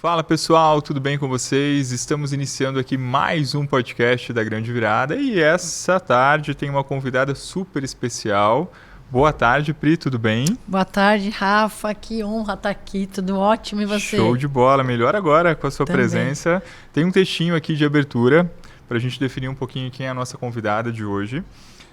Fala pessoal, tudo bem com vocês? Estamos iniciando aqui mais um podcast da Grande Virada e essa tarde tem uma convidada super especial. Boa tarde, Pri, tudo bem? Boa tarde, Rafa, que honra estar aqui, tudo ótimo, e você? Show de bola, melhor agora com a sua presença. Tem um textinho aqui de abertura para a gente definir um pouquinho quem é a nossa convidada de hoje.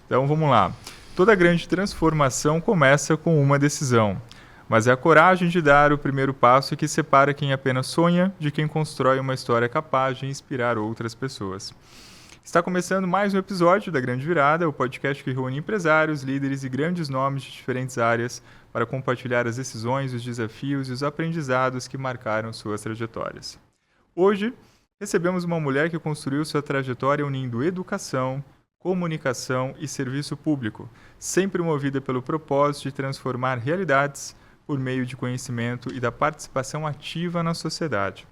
Então vamos lá. Toda grande transformação começa com uma decisão. Mas é a coragem de dar o primeiro passo que separa quem apenas sonha de quem constrói uma história capaz de inspirar outras pessoas. Está começando mais um episódio da Grande Virada, o podcast que reúne empresários, líderes e grandes nomes de diferentes áreas para compartilhar as decisões, os desafios e os aprendizados que marcaram suas trajetórias. Hoje, recebemos uma mulher que construiu sua trajetória unindo educação, comunicação e serviço público, sempre movida pelo propósito de transformar realidades por meio de conhecimento e da participação ativa na sociedade.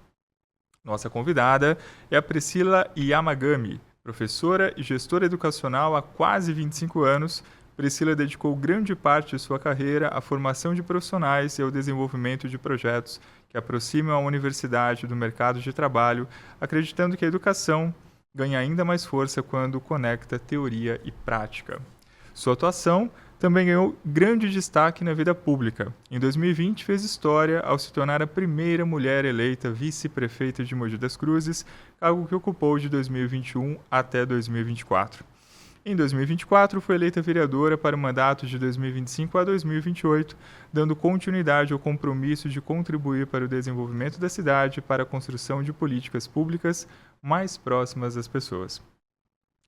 Nossa convidada é a Priscila Yamagami, professora e gestora educacional há quase 25 anos. Priscila dedicou grande parte de sua carreira à formação de profissionais e ao desenvolvimento de projetos que aproximam a universidade do mercado de trabalho, acreditando que a educação ganha ainda mais força quando conecta teoria e prática. Sua atuação também ganhou grande destaque na vida pública. Em 2020, fez história ao se tornar a primeira mulher eleita vice-prefeita de Mogi das Cruzes, cargo que ocupou de 2021 até 2024. Em 2024, foi eleita vereadora para o mandato de 2025 a 2028, dando continuidade ao compromisso de contribuir para o desenvolvimento da cidade e para a construção de políticas públicas mais próximas das pessoas.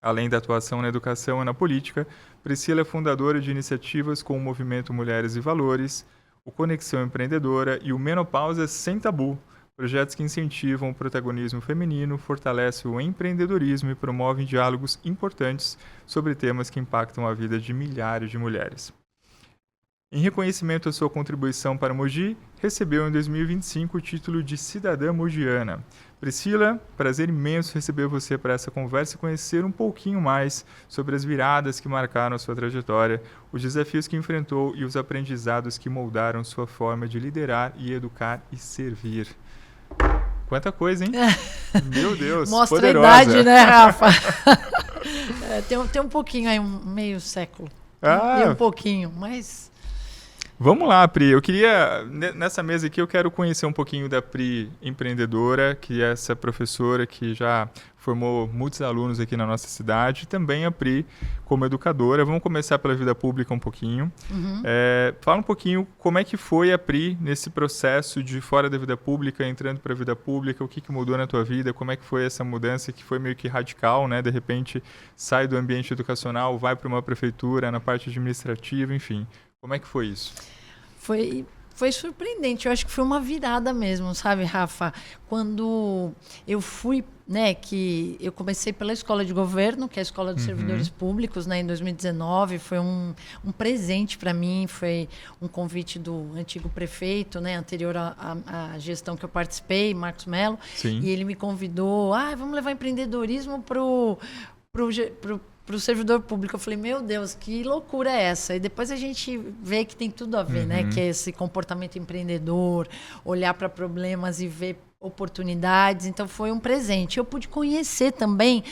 Além da atuação na educação e na política, Priscila é fundadora de iniciativas como o Movimento Mulheres e Valores, o Conexão Empreendedora e o Menopausa Sem Tabu, projetos que incentivam o protagonismo feminino, fortalecem o empreendedorismo e promovem diálogos importantes sobre temas que impactam a vida de milhares de mulheres. Em reconhecimento à sua contribuição para Mogi, recebeu em 2025 o título de Cidadã Mogiana. Priscila, prazer imenso receber você para essa conversa e conhecer um pouquinho mais sobre as viradas que marcaram a sua trajetória, os desafios que enfrentou e os aprendizados que moldaram sua forma de liderar e educar e servir. Quanta coisa, hein? Meu Deus, mostra poderosa. A idade, né, Rafa? tem um pouquinho aí, um meio século. E um pouquinho, mas... Vamos lá, Pri. Eu queria, nessa mesa aqui, eu quero conhecer um pouquinho da Pri empreendedora, que é essa professora que já formou muitos alunos aqui na nossa cidade, e também a Pri como educadora. Vamos começar pela vida pública um pouquinho. Fala um pouquinho como é que foi a Pri nesse processo de fora da vida pública, entrando para a vida pública, o que mudou na tua vida, como é que foi essa mudança que foi meio que radical, né? De repente sai do ambiente educacional, vai para uma prefeitura, na parte administrativa, enfim. Como é que foi isso? Foi surpreendente, eu acho que foi uma virada mesmo, sabe, Rafa? Quando eu fui, né, que eu comecei pela Escola de Governo, que é a Escola dos Servidores Públicos, né, em 2019, foi um presente para mim, foi um convite do antigo prefeito, né, anterior à gestão que eu participei, Marcos Mello. Sim. E ele me convidou, vamos levar empreendedorismo pro servidor público. Eu falei, meu Deus, que loucura é essa? E depois a gente vê que tem tudo a ver, né? Que é esse comportamento empreendedor, olhar para problemas e ver oportunidades. Então, foi um presente. Eu pude conhecer também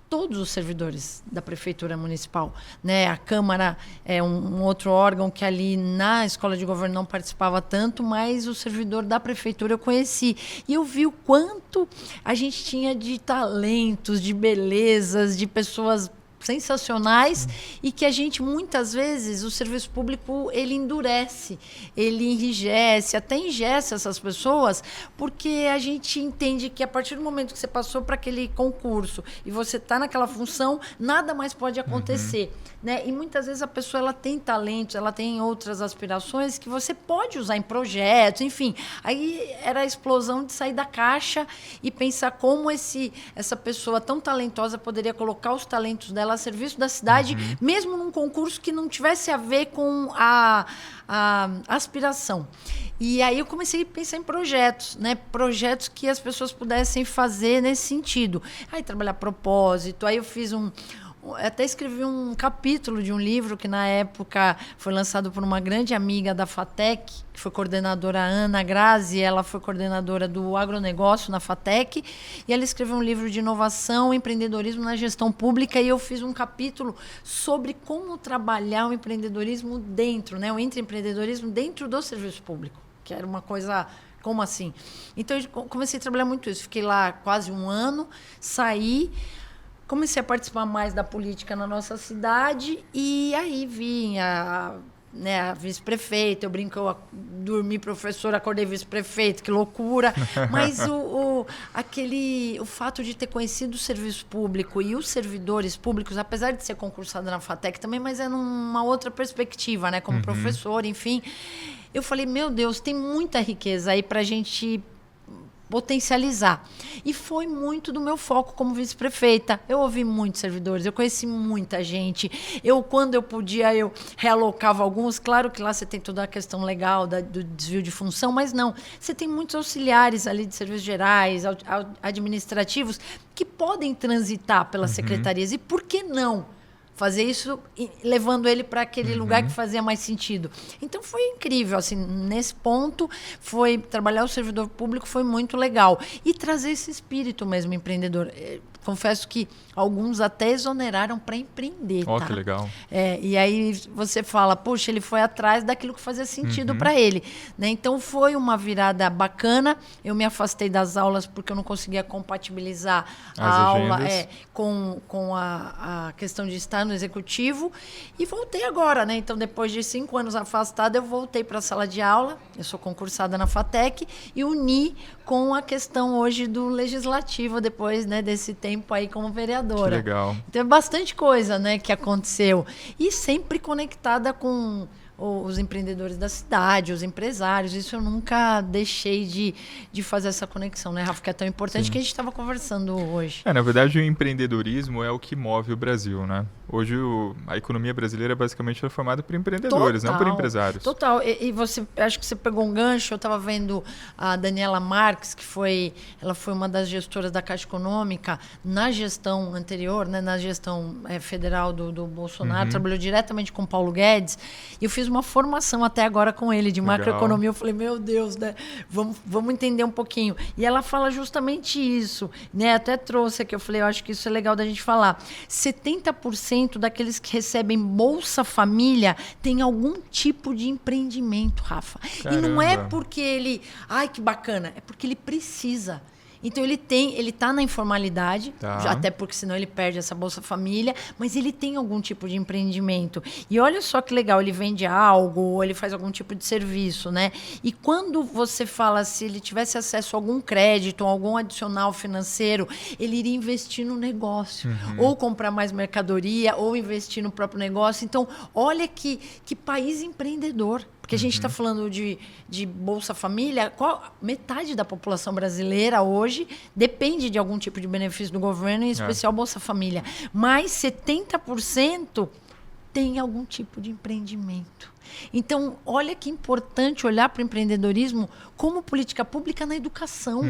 todos os servidores da Prefeitura Municipal, né? A Câmara é um outro órgão que ali na Escola de Governo não participava tanto, mas o servidor da Prefeitura eu conheci. E eu vi o quanto a gente tinha de talentos, de belezas, de pessoas sensacionais e que a gente, muitas vezes, o serviço público, ele endurece, ele enrijece, até engessa essas pessoas, porque a gente entende que a partir do momento que você passou para aquele concurso e você está naquela função, nada mais pode acontecer. Né? E muitas vezes a pessoa ela tem talentos, ela tem outras aspirações que você pode usar em projetos, enfim. Aí era a explosão de sair da caixa e pensar como essa pessoa tão talentosa poderia colocar os talentos dela a serviço da cidade, mesmo num concurso que não tivesse a ver com a aspiração. E aí eu comecei a pensar em projetos, né? Projetos que as pessoas pudessem fazer nesse sentido. Aí trabalhar propósito, aí eu fiz até escrevi um capítulo de um livro que na época foi lançado por uma grande amiga da FATEC, que foi coordenadora Ana Grazi, ela foi coordenadora do agronegócio na FATEC, e ela escreveu um livro de inovação, empreendedorismo na gestão pública, e eu fiz um capítulo sobre como trabalhar o empreendedorismo dentro, né, o intraempreendedorismo dentro do serviço público, que era uma coisa... Como assim? Então, eu comecei a trabalhar muito isso. Fiquei lá quase um ano, saí... Comecei a participar mais da política na nossa cidade e aí vinha a vice-prefeita, eu brinco, eu dormi professora, acordei vice-prefeito, que loucura. Mas o fato de ter conhecido o serviço público e os servidores públicos, apesar de ser concursada na FATEC também, mas é numa outra perspectiva, né? Como professor, enfim. Eu falei, meu Deus, tem muita riqueza aí para a gente potencializar. E foi muito do meu foco como vice-prefeita. Eu ouvi muitos servidores, eu conheci muita gente. Quando eu podia, eu realocava alguns. Claro que lá você tem toda a questão legal do desvio de função, mas não. Você tem muitos auxiliares ali de serviços gerais, administrativos, que podem transitar pelas secretarias. E por que não fazer isso levando ele para aquele lugar que fazia mais sentido? Então foi incrível, assim, nesse ponto, trabalhar o servidor público foi muito legal. E trazer esse espírito mesmo empreendedor. Confesso que alguns até exoneraram para empreender. Ó, tá? Que legal. E aí você fala, poxa, ele foi atrás daquilo que fazia sentido para ele. Né? Então foi uma virada bacana. Eu me afastei das aulas porque eu não conseguia compatibilizar a aula com a questão de estar no executivo. E voltei agora, né? Então, depois de 5 anos afastada, eu voltei para a sala de aula. Eu sou concursada na FATEC e uni com a questão hoje do legislativo, depois, né, desse tempo aí como vereadora. Que legal. Então, é bastante coisa, né, que aconteceu. E sempre conectada com os empreendedores da cidade, os empresários. Isso eu nunca deixei de fazer essa conexão, né, Rafa? Que é tão importante. Sim. Que a gente estava conversando hoje. Na verdade, o empreendedorismo é o que move o Brasil, né? Hoje, a economia brasileira basicamente é formada por empreendedores, não por empresários. Total. E você, acho que você pegou um gancho. Eu estava vendo a Daniela Marques, ela foi uma das gestoras da Caixa Econômica na gestão anterior, né, na gestão federal do Bolsonaro, trabalhou diretamente com o Paulo Guedes. E eu fiz uma formação até agora com ele de macroeconomia. Eu falei, meu Deus, né? Vamos entender um pouquinho. E ela fala justamente isso, né? Até trouxe aqui, eu falei, eu acho que isso é legal da gente falar. 70% daqueles que recebem Bolsa Família tem algum tipo de empreendimento, Rafa. Caramba. E não é porque ele... Ai, que bacana. É porque ele precisa. Então, ele está na informalidade, até porque senão ele perde essa Bolsa Família, mas ele tem algum tipo de empreendimento. E olha só que legal, ele vende algo, ou ele faz algum tipo de serviço, né? E quando você fala se ele tivesse acesso a algum crédito, algum adicional financeiro, ele iria investir no negócio, ou comprar mais mercadoria, ou investir no próprio negócio. Então, olha que país empreendedor. Porque a gente está falando de Bolsa Família, metade da população brasileira hoje depende de algum tipo de benefício do governo, em especial Bolsa Família. Mas 70% tem algum tipo de empreendimento. Então, olha que importante olhar para o empreendedorismo como política pública na educação.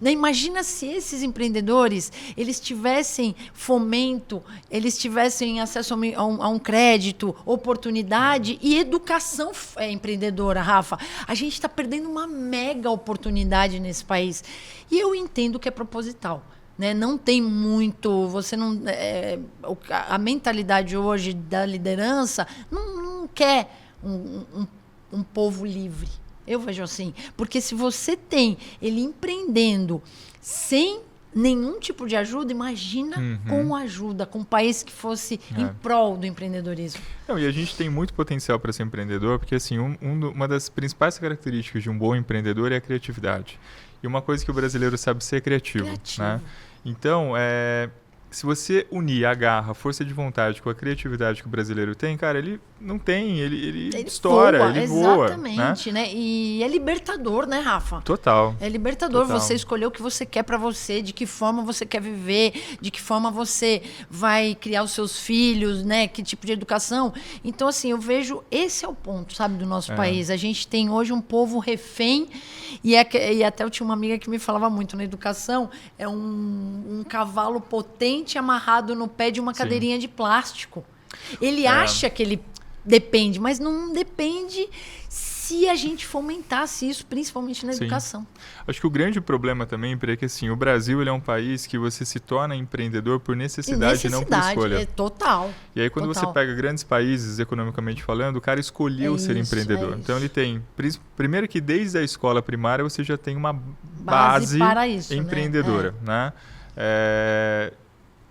Né? Imagina se esses empreendedores eles tivessem fomento, eles tivessem acesso a um crédito, oportunidade e educação empreendedora, Rafa. A gente está perdendo uma mega oportunidade nesse país. E eu entendo que é proposital. Né? Não tem muito... a mentalidade hoje da liderança não quer um povo livre. Eu vejo assim. Porque se você tem ele empreendendo sem nenhum tipo de ajuda, imagina com ajuda, com um país que fosse em prol do empreendedorismo. E a gente tem muito potencial para ser empreendedor, porque assim, uma das principais características de um bom empreendedor é a criatividade. E uma coisa que o brasileiro sabe ser é criativo. Né? Então, se você unir a garra, a força de vontade com a criatividade que o brasileiro tem, cara, ele não tem, ele estoura, ele voa. Exatamente, né? E é libertador, né, Rafa? Total. É libertador você escolher o que você quer para você, de que forma você quer viver, de que forma você vai criar os seus filhos, né? Que tipo de educação. Então, assim, eu vejo esse é o ponto, sabe, do nosso país. A gente tem hoje um povo refém e até eu tinha uma amiga que me falava muito na educação, é um cavalo potente dependente amarrado no pé de uma cadeirinha de plástico. Ele acha que ele depende, mas não depende se a gente fomentasse isso, principalmente na educação. Acho que o grande problema também, é que assim, o Brasil ele é um país que você se torna empreendedor por necessidade e não por escolha. Total. E aí quando você pega grandes países, economicamente falando, o cara escolheu ser empreendedor. Então ele tem, primeiro que desde a escola primária você já tem uma base para isso, empreendedora, né?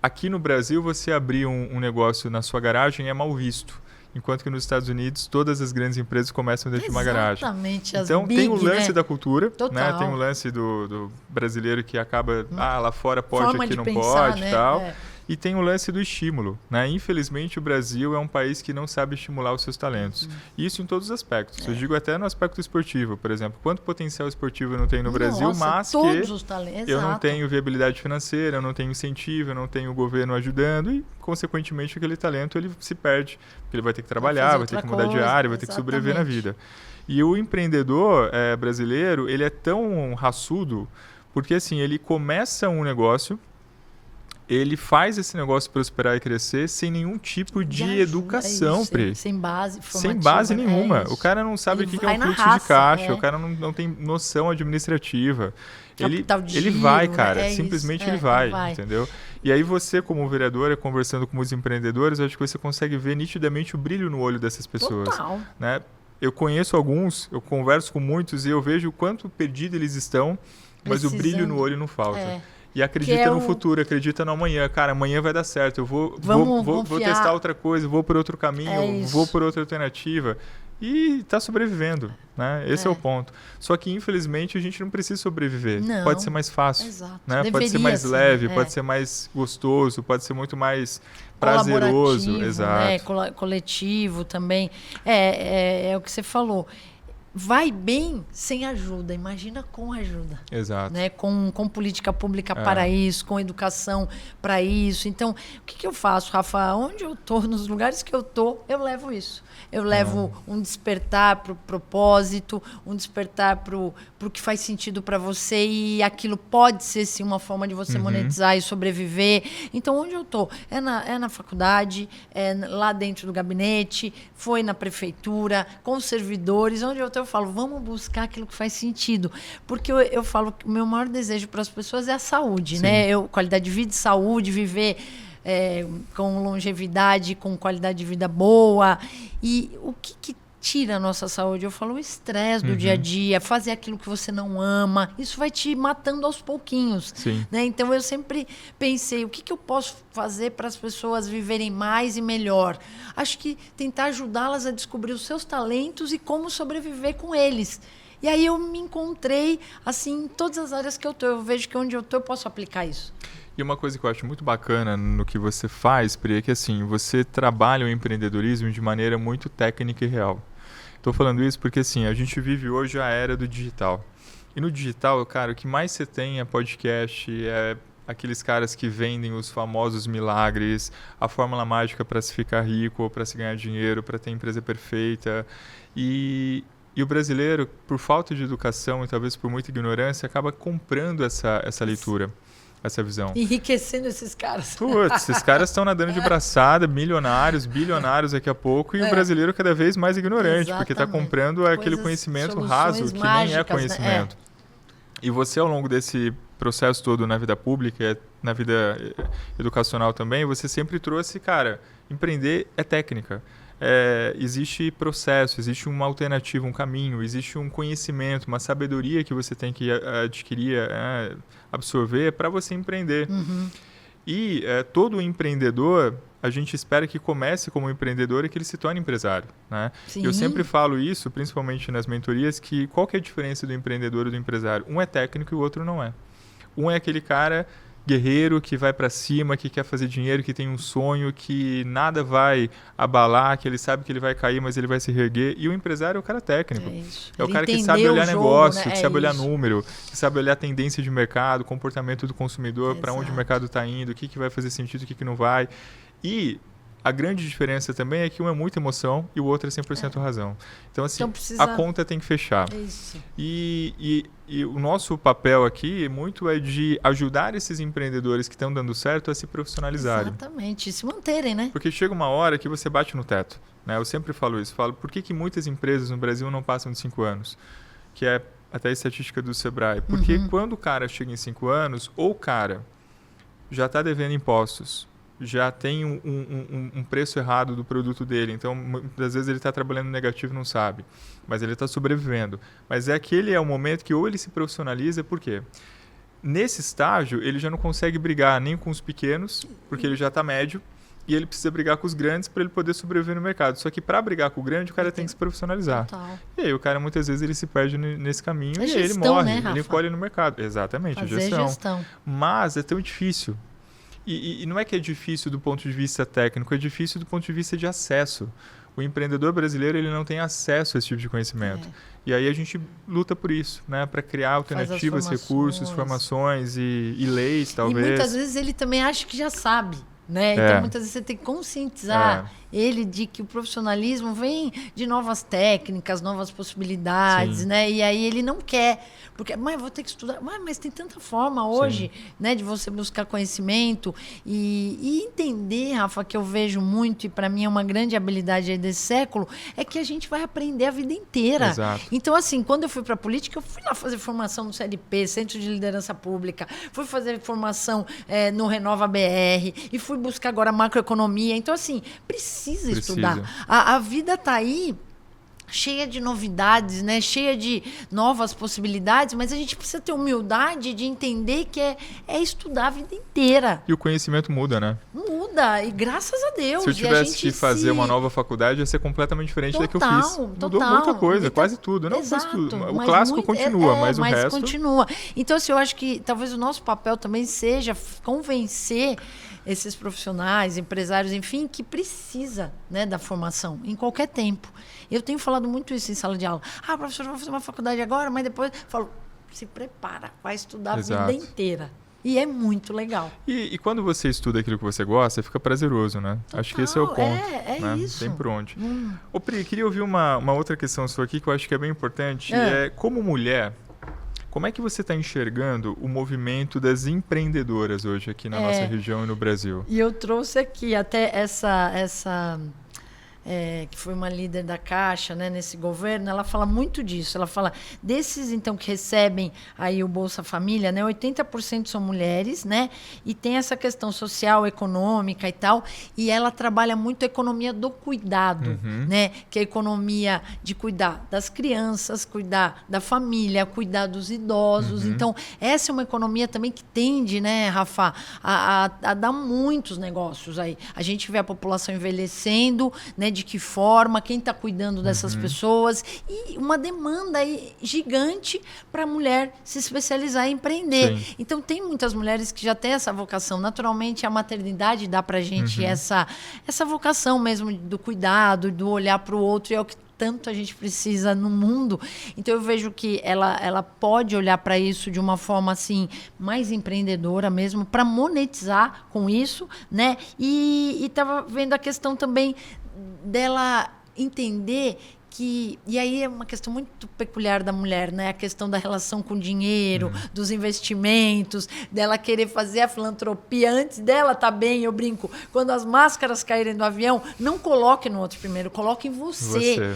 Aqui no Brasil você abrir um negócio na sua garagem é mal visto. Enquanto que nos Estados Unidos, todas as grandes empresas começam dentro de uma garagem. Exatamente. Então, tem o lance da cultura, né? Tem o Total. lance do brasileiro que acaba, lá fora pode, Forma aqui de não pensar, pode né? e tal. E tem o lance do estímulo, né? Infelizmente, o Brasil é um país que não sabe estimular os seus talentos. Isso em todos os aspectos. Eu digo até no aspecto esportivo, por exemplo. Quanto potencial esportivo eu não tenho no Brasil, mas todos os talentos. eu não tenho viabilidade financeira, eu não tenho incentivo, eu não tenho o governo ajudando e, consequentemente, aquele talento ele se perde. Porque ele vai ter que trabalhar, vai ter que mudar de área, vai ter que sobreviver na vida. E o empreendedor brasileiro, ele é tão raçudo porque, assim, ele começa um negócio, ele faz esse negócio prosperar e crescer sem nenhum tipo de educação, Pri. Sem base formativa. Sem base nenhuma. O cara não sabe o que é um fluxo de caixa, o cara não tem noção administrativa. Ele vai, cara. Simplesmente ele vai, entendeu? E aí você, como vereadora, conversando com os empreendedores, acho que você consegue ver nitidamente o brilho no olho dessas pessoas. Total. Né? Eu conheço alguns, eu converso com muitos e eu vejo o quanto perdido eles estão, mas o brilho no olho não falta. E acredita no futuro, acredita no amanhã. Cara, amanhã vai dar certo. Eu vou testar outra coisa, vou por outro caminho, vou por outra alternativa. E está sobrevivendo, né? Esse é o ponto. Só que, infelizmente, a gente não precisa sobreviver. Não. Pode ser mais fácil. Exato. Né? Pode ser mais leve, pode ser mais gostoso, pode ser muito mais prazeroso. Exato. Né? Coletivo também. É o que você falou. Vai bem sem ajuda, imagina com ajuda. Exato. Né? Com política pública para isso, com educação para isso. Então, o que eu faço, Rafa? Onde eu estou, nos lugares que eu estou, eu levo isso. Eu levo um despertar para o propósito, um despertar para o que faz sentido para você e aquilo pode ser, sim, uma forma de você monetizar e sobreviver. Então, onde eu estou? É na faculdade, lá dentro do gabinete, foi na prefeitura, com os servidores. Onde eu estou, eu falo, vamos buscar aquilo que faz sentido. Porque eu falo que o meu maior desejo para as pessoas é a saúde, né? Qualidade de vida e saúde, viver com longevidade, com qualidade de vida boa. E o que tira a nossa saúde? Eu falo o estresse do dia a dia, fazer aquilo que você não ama. Isso vai te matando aos pouquinhos. Né? Então, eu sempre pensei, o que eu posso fazer para as pessoas viverem mais e melhor? Acho que tentar ajudá-las a descobrir os seus talentos e como sobreviver com eles. E aí eu me encontrei assim, em todas as áreas que eu estou. Eu vejo que onde eu estou eu posso aplicar isso. E uma coisa que eu acho muito bacana no que você faz, Pri, é que assim, você trabalha o empreendedorismo de maneira muito técnica e real. Estou falando isso porque assim, a gente vive hoje a era do digital. E no digital, cara, o que mais você tem é podcast, é aqueles caras que vendem os famosos milagres, a fórmula mágica para se ficar rico, para se ganhar dinheiro, para ter empresa perfeita. E o brasileiro, por falta de educação e talvez por muita ignorância, acaba comprando essa leitura. Essa visão. Enriquecendo esses caras. Putz, esses caras estão nadando de braçada, milionários, bilionários daqui a pouco, e o brasileiro cada vez mais ignorante, porque está comprando aquele conhecimento raso que mágicas, nem é conhecimento. Né? E você, ao longo desse processo todo na vida pública, na vida educacional também, você sempre trouxe, cara, empreender é técnica. Existe processo, existe uma alternativa, um caminho, existe um conhecimento, uma sabedoria que você tem que adquirir, absorver para você empreender. E todo empreendedor, a gente espera que comece como empreendedor e que ele se torne empresário. Né? Eu sempre falo isso, principalmente nas mentorias, que qual que é a diferença do empreendedor e do empresário? Um é técnico e o outro não é. Um é aquele cara guerreiro que vai para cima, que quer fazer dinheiro, que tem um sonho, que nada vai abalar, que ele sabe que ele vai cair, mas ele vai se reerguer. E o empresário é o cara técnico. É o cara que sabe olhar negócio, né? Que sabe olhar número, que sabe olhar tendência de mercado, comportamento do consumidor, para onde o mercado está indo, o que vai fazer sentido, o que não vai. E a grande diferença também é que um é muita emoção e o outro é 100% razão. Então, assim, Então a conta tem que fechar. Isso. E o nosso papel aqui muito é de ajudar esses empreendedores que estão dando certo a se profissionalizarem. Exatamente, e se manterem, né? Porque chega uma hora que você bate no teto. Né? Eu sempre falo isso. Falo, por que muitas empresas no Brasil não passam de 5 anos? Que é até a estatística do Sebrae. Porque quando o cara chega em 5 anos, ou o cara já está devendo impostos, já tem um preço errado do produto dele. Então, muitas vezes ele está trabalhando negativo e não sabe. Mas ele está sobrevivendo. Mas aquele é o momento que ou ele se profissionaliza, por quê? Nesse estágio, ele já não consegue brigar nem com os pequenos, porque ele já está médio, e ele precisa brigar com os grandes para ele poder sobreviver no mercado. Só que para brigar com o grande, o cara tem que se profissionalizar. Total. E aí o cara, muitas vezes, ele se perde nesse caminho e gestão, aí ele morre. né, Rafa? Ele encolhe no mercado. Exatamente, Fazer a gestão. Mas é tão difícil. E não é que é difícil do ponto de vista técnico, é difícil do ponto de vista de acesso. O empreendedor brasileiro ele não tem acesso a esse tipo de conhecimento. E aí a gente luta por isso, né? Para criar alternativas, recursos, formações e leis, talvez. E muitas vezes ele também acha que já sabe. Né? Então, muitas vezes você tem que conscientizar ele de que o profissionalismo vem de novas técnicas, novas possibilidades, né? E aí ele não quer, porque, mas vou ter que estudar, mas tem tanta forma hoje, né, de você buscar conhecimento e entender, Rafa, que eu vejo muito, e para mim é uma grande habilidade aí desse século, é que a gente vai aprender a vida inteira. Exato. Então, assim, quando eu fui para a política, eu fui lá fazer formação no CLP, Centro de Liderança Pública, fui fazer formação no Renova BR, e fui buscar agora macroeconomia. Então, assim, precisa estudar. A vida está aí cheia de novidades, né? Cheia de novas possibilidades, mas a gente precisa ter humildade de entender que é estudar a vida inteira. E o conhecimento muda, né? Muda, e graças a Deus. Se eu tivesse que fazer uma nova faculdade, ia ser completamente diferente da que eu fiz. Mudou muita coisa, quase tudo. Não, quase tudo. O clássico continua, mas o resto... continua. Então, assim, eu acho que talvez o nosso papel também seja convencer esses profissionais, empresários, enfim, que precisa, né, da formação em qualquer tempo. Eu tenho falado muito isso em sala de aula. Professor, eu vou fazer uma faculdade agora, mas depois... Falo, se prepara, vai estudar a vida inteira. E é muito legal. E quando você estuda aquilo que você gosta, fica prazeroso, né? Total, acho que esse é o ponto. É isso. Tem por onde. Ô, Pri, queria ouvir uma outra questão sua aqui que eu acho que é bem importante. Como mulher... Como é que você está enxergando o movimento das empreendedoras hoje aqui na nossa região e no Brasil? E eu trouxe aqui até essa que foi uma líder da Caixa, né, nesse governo, ela fala muito disso. Ela fala desses, então, que recebem aí o Bolsa Família, né, 80% são mulheres, né, e tem essa questão social, econômica e tal, e ela trabalha muito a economia do cuidado, né, que é a economia de cuidar das crianças, cuidar da família, cuidar dos idosos. Então, essa é uma economia também que tende, né, Rafa, a dar muitos negócios aí. A gente vê a população envelhecendo, né, de que forma, quem está cuidando dessas pessoas, e uma demanda aí gigante para a mulher se especializar e empreender. Sim. Então, tem muitas mulheres que já têm essa vocação. Naturalmente, a maternidade dá para a gente essa vocação mesmo do cuidado, do olhar para o outro, e é o que tanto a gente precisa no mundo. Então, eu vejo que ela pode olhar para isso de uma forma assim mais empreendedora mesmo, para monetizar com isso, né? E estava vendo a questão também dela entender que... E aí é uma questão muito peculiar da mulher, né? A questão da relação com o dinheiro, dos investimentos, dela querer fazer a filantropia antes dela tá bem. Eu brinco, quando as máscaras caírem do avião, não coloque no outro primeiro, coloque em você.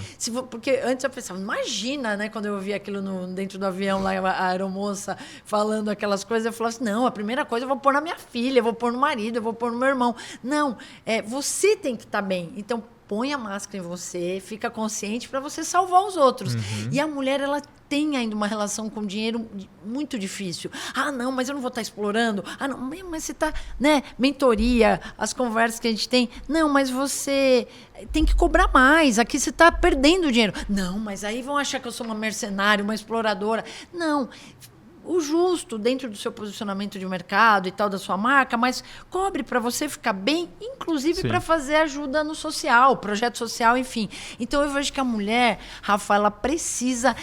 Porque antes eu pensava, imagina, né? Quando eu ouvi aquilo dentro do avião, lá a aeromoça falando aquelas coisas, eu falava assim, não, a primeira coisa eu vou pôr na minha filha, eu vou pôr no marido, eu vou pôr no meu irmão. Não, você tem que estar bem. Então, põe a máscara em você, fica consciente para você salvar os outros. E a mulher, ela tem ainda uma relação com o dinheiro muito difícil. Não, mas eu não vou estar explorando. Não, mas você está, né? Mentoria, as conversas que a gente tem. Não, mas você tem que cobrar mais. Aqui você está perdendo dinheiro. Não, mas aí vão achar que eu sou uma mercenária, uma exploradora. Não. O justo dentro do seu posicionamento de mercado e tal, da sua marca, mas cobre para você ficar bem, inclusive para fazer ajuda no social, projeto social, enfim. Então, eu vejo que a mulher, Rafa, ela precisa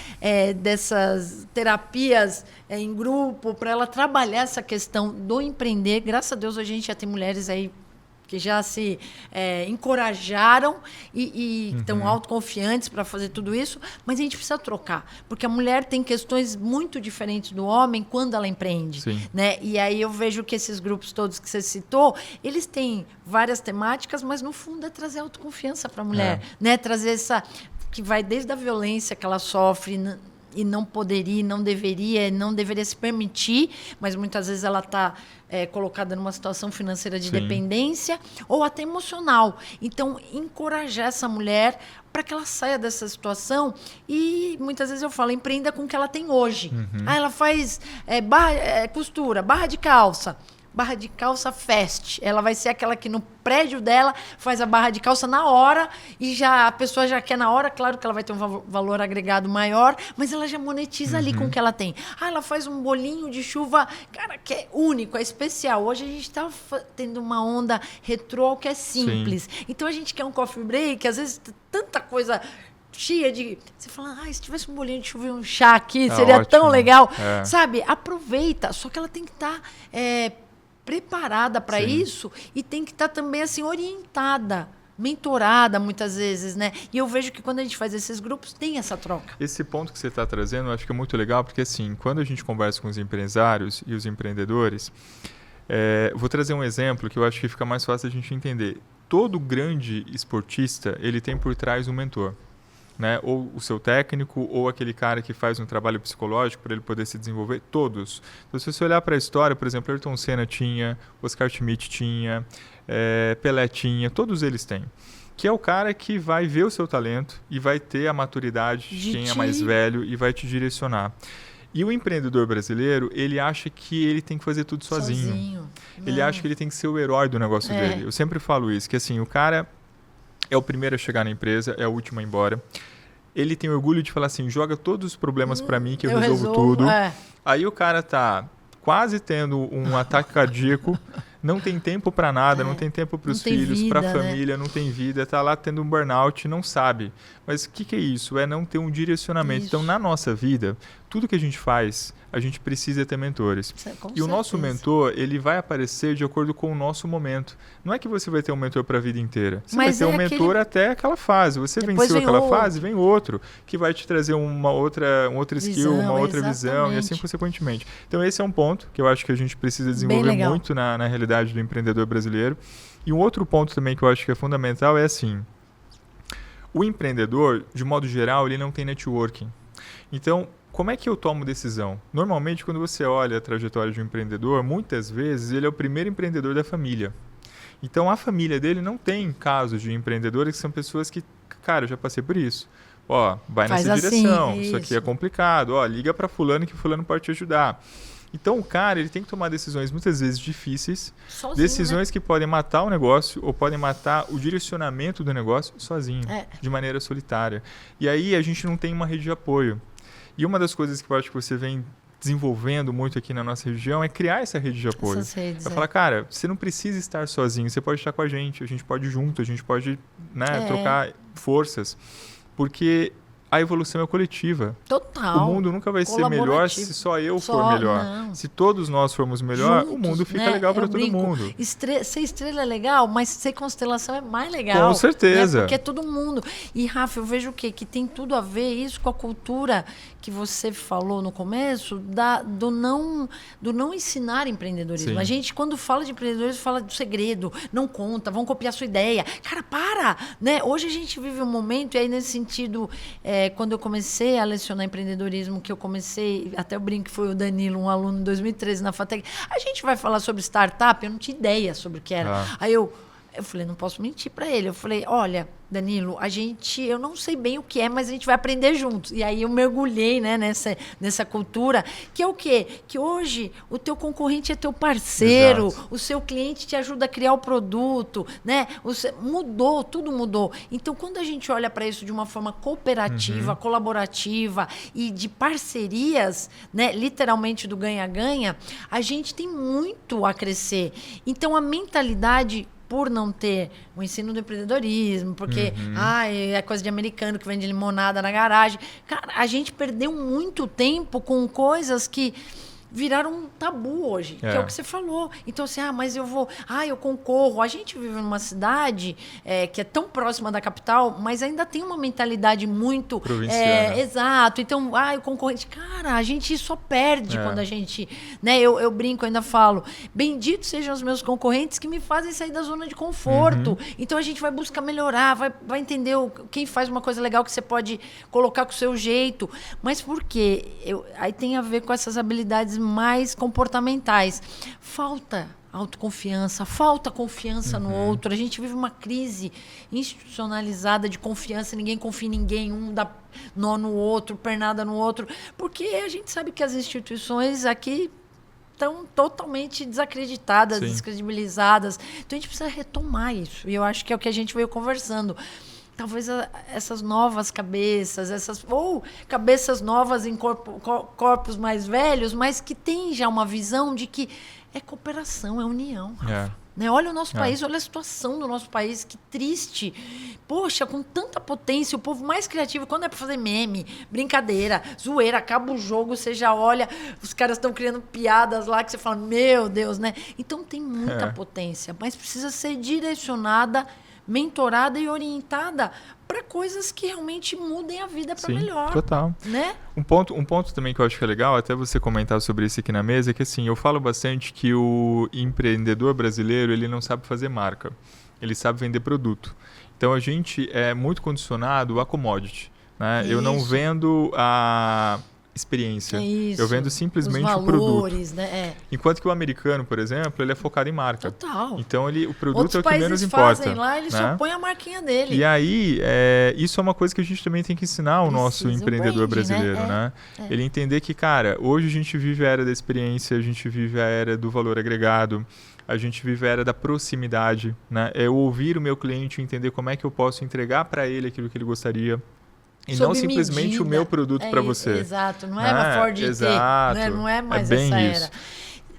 dessas terapias em grupo para ela trabalhar essa questão do empreender. Graças a Deus, hoje a gente já tem mulheres aí que já se encorajaram e estão autoconfiantes para fazer tudo isso, mas a gente precisa trocar, porque a mulher tem questões muito diferentes do homem quando ela empreende, né? E aí eu vejo que esses grupos todos que você citou, eles têm várias temáticas, mas no fundo é trazer autoconfiança para a mulher, né? Trazer essa que vai desde a violência que ela sofre e não poderia, não deveria se permitir, mas muitas vezes ela está colocada numa situação financeira de dependência ou até emocional. Então, encorajar essa mulher para que ela saia dessa situação e, muitas vezes eu falo, empreenda com o que ela tem hoje. Ela faz costura, barra de calça fast. Ela vai ser aquela que no prédio dela faz a barra de calça na hora e a pessoa já quer na hora. Claro que ela vai ter um valor agregado maior, mas ela já monetiza ali com o que ela tem. Ela faz um bolinho de chuva, cara, que é único, é especial. Hoje a gente está tendo uma onda retrô que é simples. Então a gente quer um coffee break, às vezes tanta coisa cheia de... Você fala, se tivesse um bolinho de chuva e um chá aqui, seria ótimo, tão legal. Sabe? Aproveita. Só que ela tem que estar... preparada para isso e tem que estar também assim orientada, mentorada muitas vezes, né? E eu vejo que quando a gente faz esses grupos tem essa troca. Esse ponto que você está trazendo, eu acho que é muito legal, porque assim, quando a gente conversa com os empresários e os empreendedores, vou trazer um exemplo que eu acho que fica mais fácil a gente entender. Todo grande esportista, ele tem por trás um mentor. Né? Ou o seu técnico, ou aquele cara que faz um trabalho psicológico para ele poder se desenvolver, todos. Então, se você olhar para a história, por exemplo, Ayrton Senna tinha, Oscar Schmidt tinha, Pelé tinha, todos eles têm. Que é o cara que vai ver o seu talento e vai ter a maturidade de quem é mais velho e vai te direcionar. E o empreendedor brasileiro, ele acha que ele tem que fazer tudo sozinho. Ele acha que ele tem que ser o herói do negócio dele. Eu sempre falo isso, que assim, o cara... é o primeiro a chegar na empresa, é o último a ir embora. Ele tem orgulho de falar assim, joga todos os problemas para mim que eu resolvo tudo. Aí o cara tá quase tendo um ataque cardíaco, não tem tempo para nada, não tem tempo para os filhos, para a família, não tem vida, tá lá tendo um burnout, não sabe. Mas o que é isso? É não ter um direcionamento. Então, na nossa vida, tudo que a gente faz, a gente precisa ter mentores. E o nosso mentor, ele vai aparecer de acordo com o nosso momento. Não é que você vai ter um mentor para a vida inteira. Você vai ter um mentor até aquela fase. Você venceu aquela fase, vem outro, que vai te trazer um outro skill, uma outra visão, e assim consequentemente. Então, esse é um ponto que eu acho que a gente precisa desenvolver muito na realidade do empreendedor brasileiro. E um outro ponto também que eu acho que é fundamental é assim, o empreendedor, de modo geral, ele não tem networking. Então, como é que eu tomo decisão? Normalmente, quando você olha a trajetória de um empreendedor, muitas vezes ele é o primeiro empreendedor da família. Então, a família dele não tem casos de empreendedores que são pessoas que, cara, eu já passei por isso. Ó, vai nessa direção, isso aqui é complicado. Ó, liga para fulano que fulano pode te ajudar. Então, o cara, ele tem que tomar decisões muitas vezes difíceis, sozinho, decisões que podem matar o negócio ou podem matar o direcionamento do negócio sozinho, de maneira solitária. E aí a gente não tem uma rede de apoio. E uma das coisas que eu acho que você vem desenvolvendo muito aqui na nossa região é criar essa rede de apoio. Para falar, cara, você não precisa estar sozinho, você pode estar com a gente pode ir junto, a gente pode, né, trocar forças. Porque a evolução é coletiva. Total. O mundo nunca vai ser melhor se só eu for melhor. Não. Se todos nós formos melhor, juntos, o mundo fica legal para todo mundo. Ser estrela é legal, mas ser constelação é mais legal. Com certeza. Né? Porque é todo mundo. E, Rafa, eu vejo o quê? Que tem tudo a ver isso com a cultura que você falou no começo, do não ensinar empreendedorismo. Sim. A gente, quando fala de empreendedorismo, fala do segredo, não conta, vão copiar a sua ideia. Cara, para! Né? Hoje a gente vive um momento, e aí nesse sentido... quando eu comecei a lecionar empreendedorismo, que eu comecei, até eu brinco que foi o Danilo, um aluno em 2013 na FATEC, a gente vai falar sobre startup, eu não tinha ideia sobre o que era. Aí eu falei, não posso mentir para ele. Eu falei, olha, Danilo, eu não sei bem o que é, mas a gente vai aprender juntos. E aí eu mergulhei, né, nessa cultura, que é o quê? Que hoje o teu concorrente é teu parceiro, o seu cliente te ajuda a criar o produto, né? Mudou, tudo mudou. Então, quando a gente olha para isso de uma forma cooperativa, colaborativa e de parcerias, né, literalmente do ganha-ganha, a gente tem muito a crescer. Então, a mentalidade... por não ter o ensino do empreendedorismo, porque é coisa de americano que vende limonada na garagem. Cara, a gente perdeu muito tempo com coisas que viraram um tabu hoje, que é o que você falou. Então, assim, mas eu concorro. A gente vive numa cidade que é tão próxima da capital, mas ainda tem uma mentalidade muito... provinciana. Exato. Então, o concorrente... Cara, a gente só perde quando a gente... Né, eu brinco, ainda falo, benditos sejam os meus concorrentes que me fazem sair da zona de conforto. Então, a gente vai buscar melhorar, vai entender quem faz uma coisa legal que você pode colocar com o seu jeito. Mas por quê? Aí tem a ver com essas habilidades mais comportamentais. Falta autoconfiança, falta confiança no outro. A gente vive uma crise institucionalizada de confiança, ninguém confia em ninguém, um dá nó no outro, pernada no outro, porque a gente sabe que as instituições aqui estão totalmente desacreditadas, descredibilizadas. Então a gente precisa retomar isso. E eu acho que é o que a gente veio conversando. Talvez essas novas cabeças, ou cabeças novas em corpos mais velhos, mas que têm já uma visão de que é cooperação, é união, Rafa. Né? Olha o nosso país, olha a situação do nosso país, que triste. Poxa, com tanta potência, o povo mais criativo, quando é para fazer meme, brincadeira, zoeira, acaba o jogo, você já olha, os caras estão criando piadas lá que você fala, meu Deus, né? Então tem muita potência, mas precisa ser direcionada, mentorada e orientada para coisas que realmente mudem a vida para melhor. Total. Né? Um ponto também que eu acho que é legal, até você comentar sobre isso aqui na mesa, é que assim, eu falo bastante que o empreendedor brasileiro, ele não sabe fazer marca, ele sabe vender produto. Então a gente é muito condicionado a commodity, né? Eu não vendo a experiência. Eu vendo simplesmente os valores, o produto. Né? Enquanto que o americano, por exemplo, ele é focado em marca. Total. Então o produto Outros é o que menos importa. Outros países fazem lá, ele só põe a marquinha dele. E aí, isso é uma coisa que a gente também tem que ensinar ao nosso empreendedor brasileiro, né? Ele entender que, cara, hoje a gente vive a era da experiência, a gente vive a era do valor agregado, a gente vive a era da proximidade, né? É eu ouvir o meu cliente, entender como é que eu posso entregar para ele aquilo que ele gostaria. E não simplesmente medida. O meu produto para você. Exato, não é uma Ford T, né? Não é mais bem essa isso. era.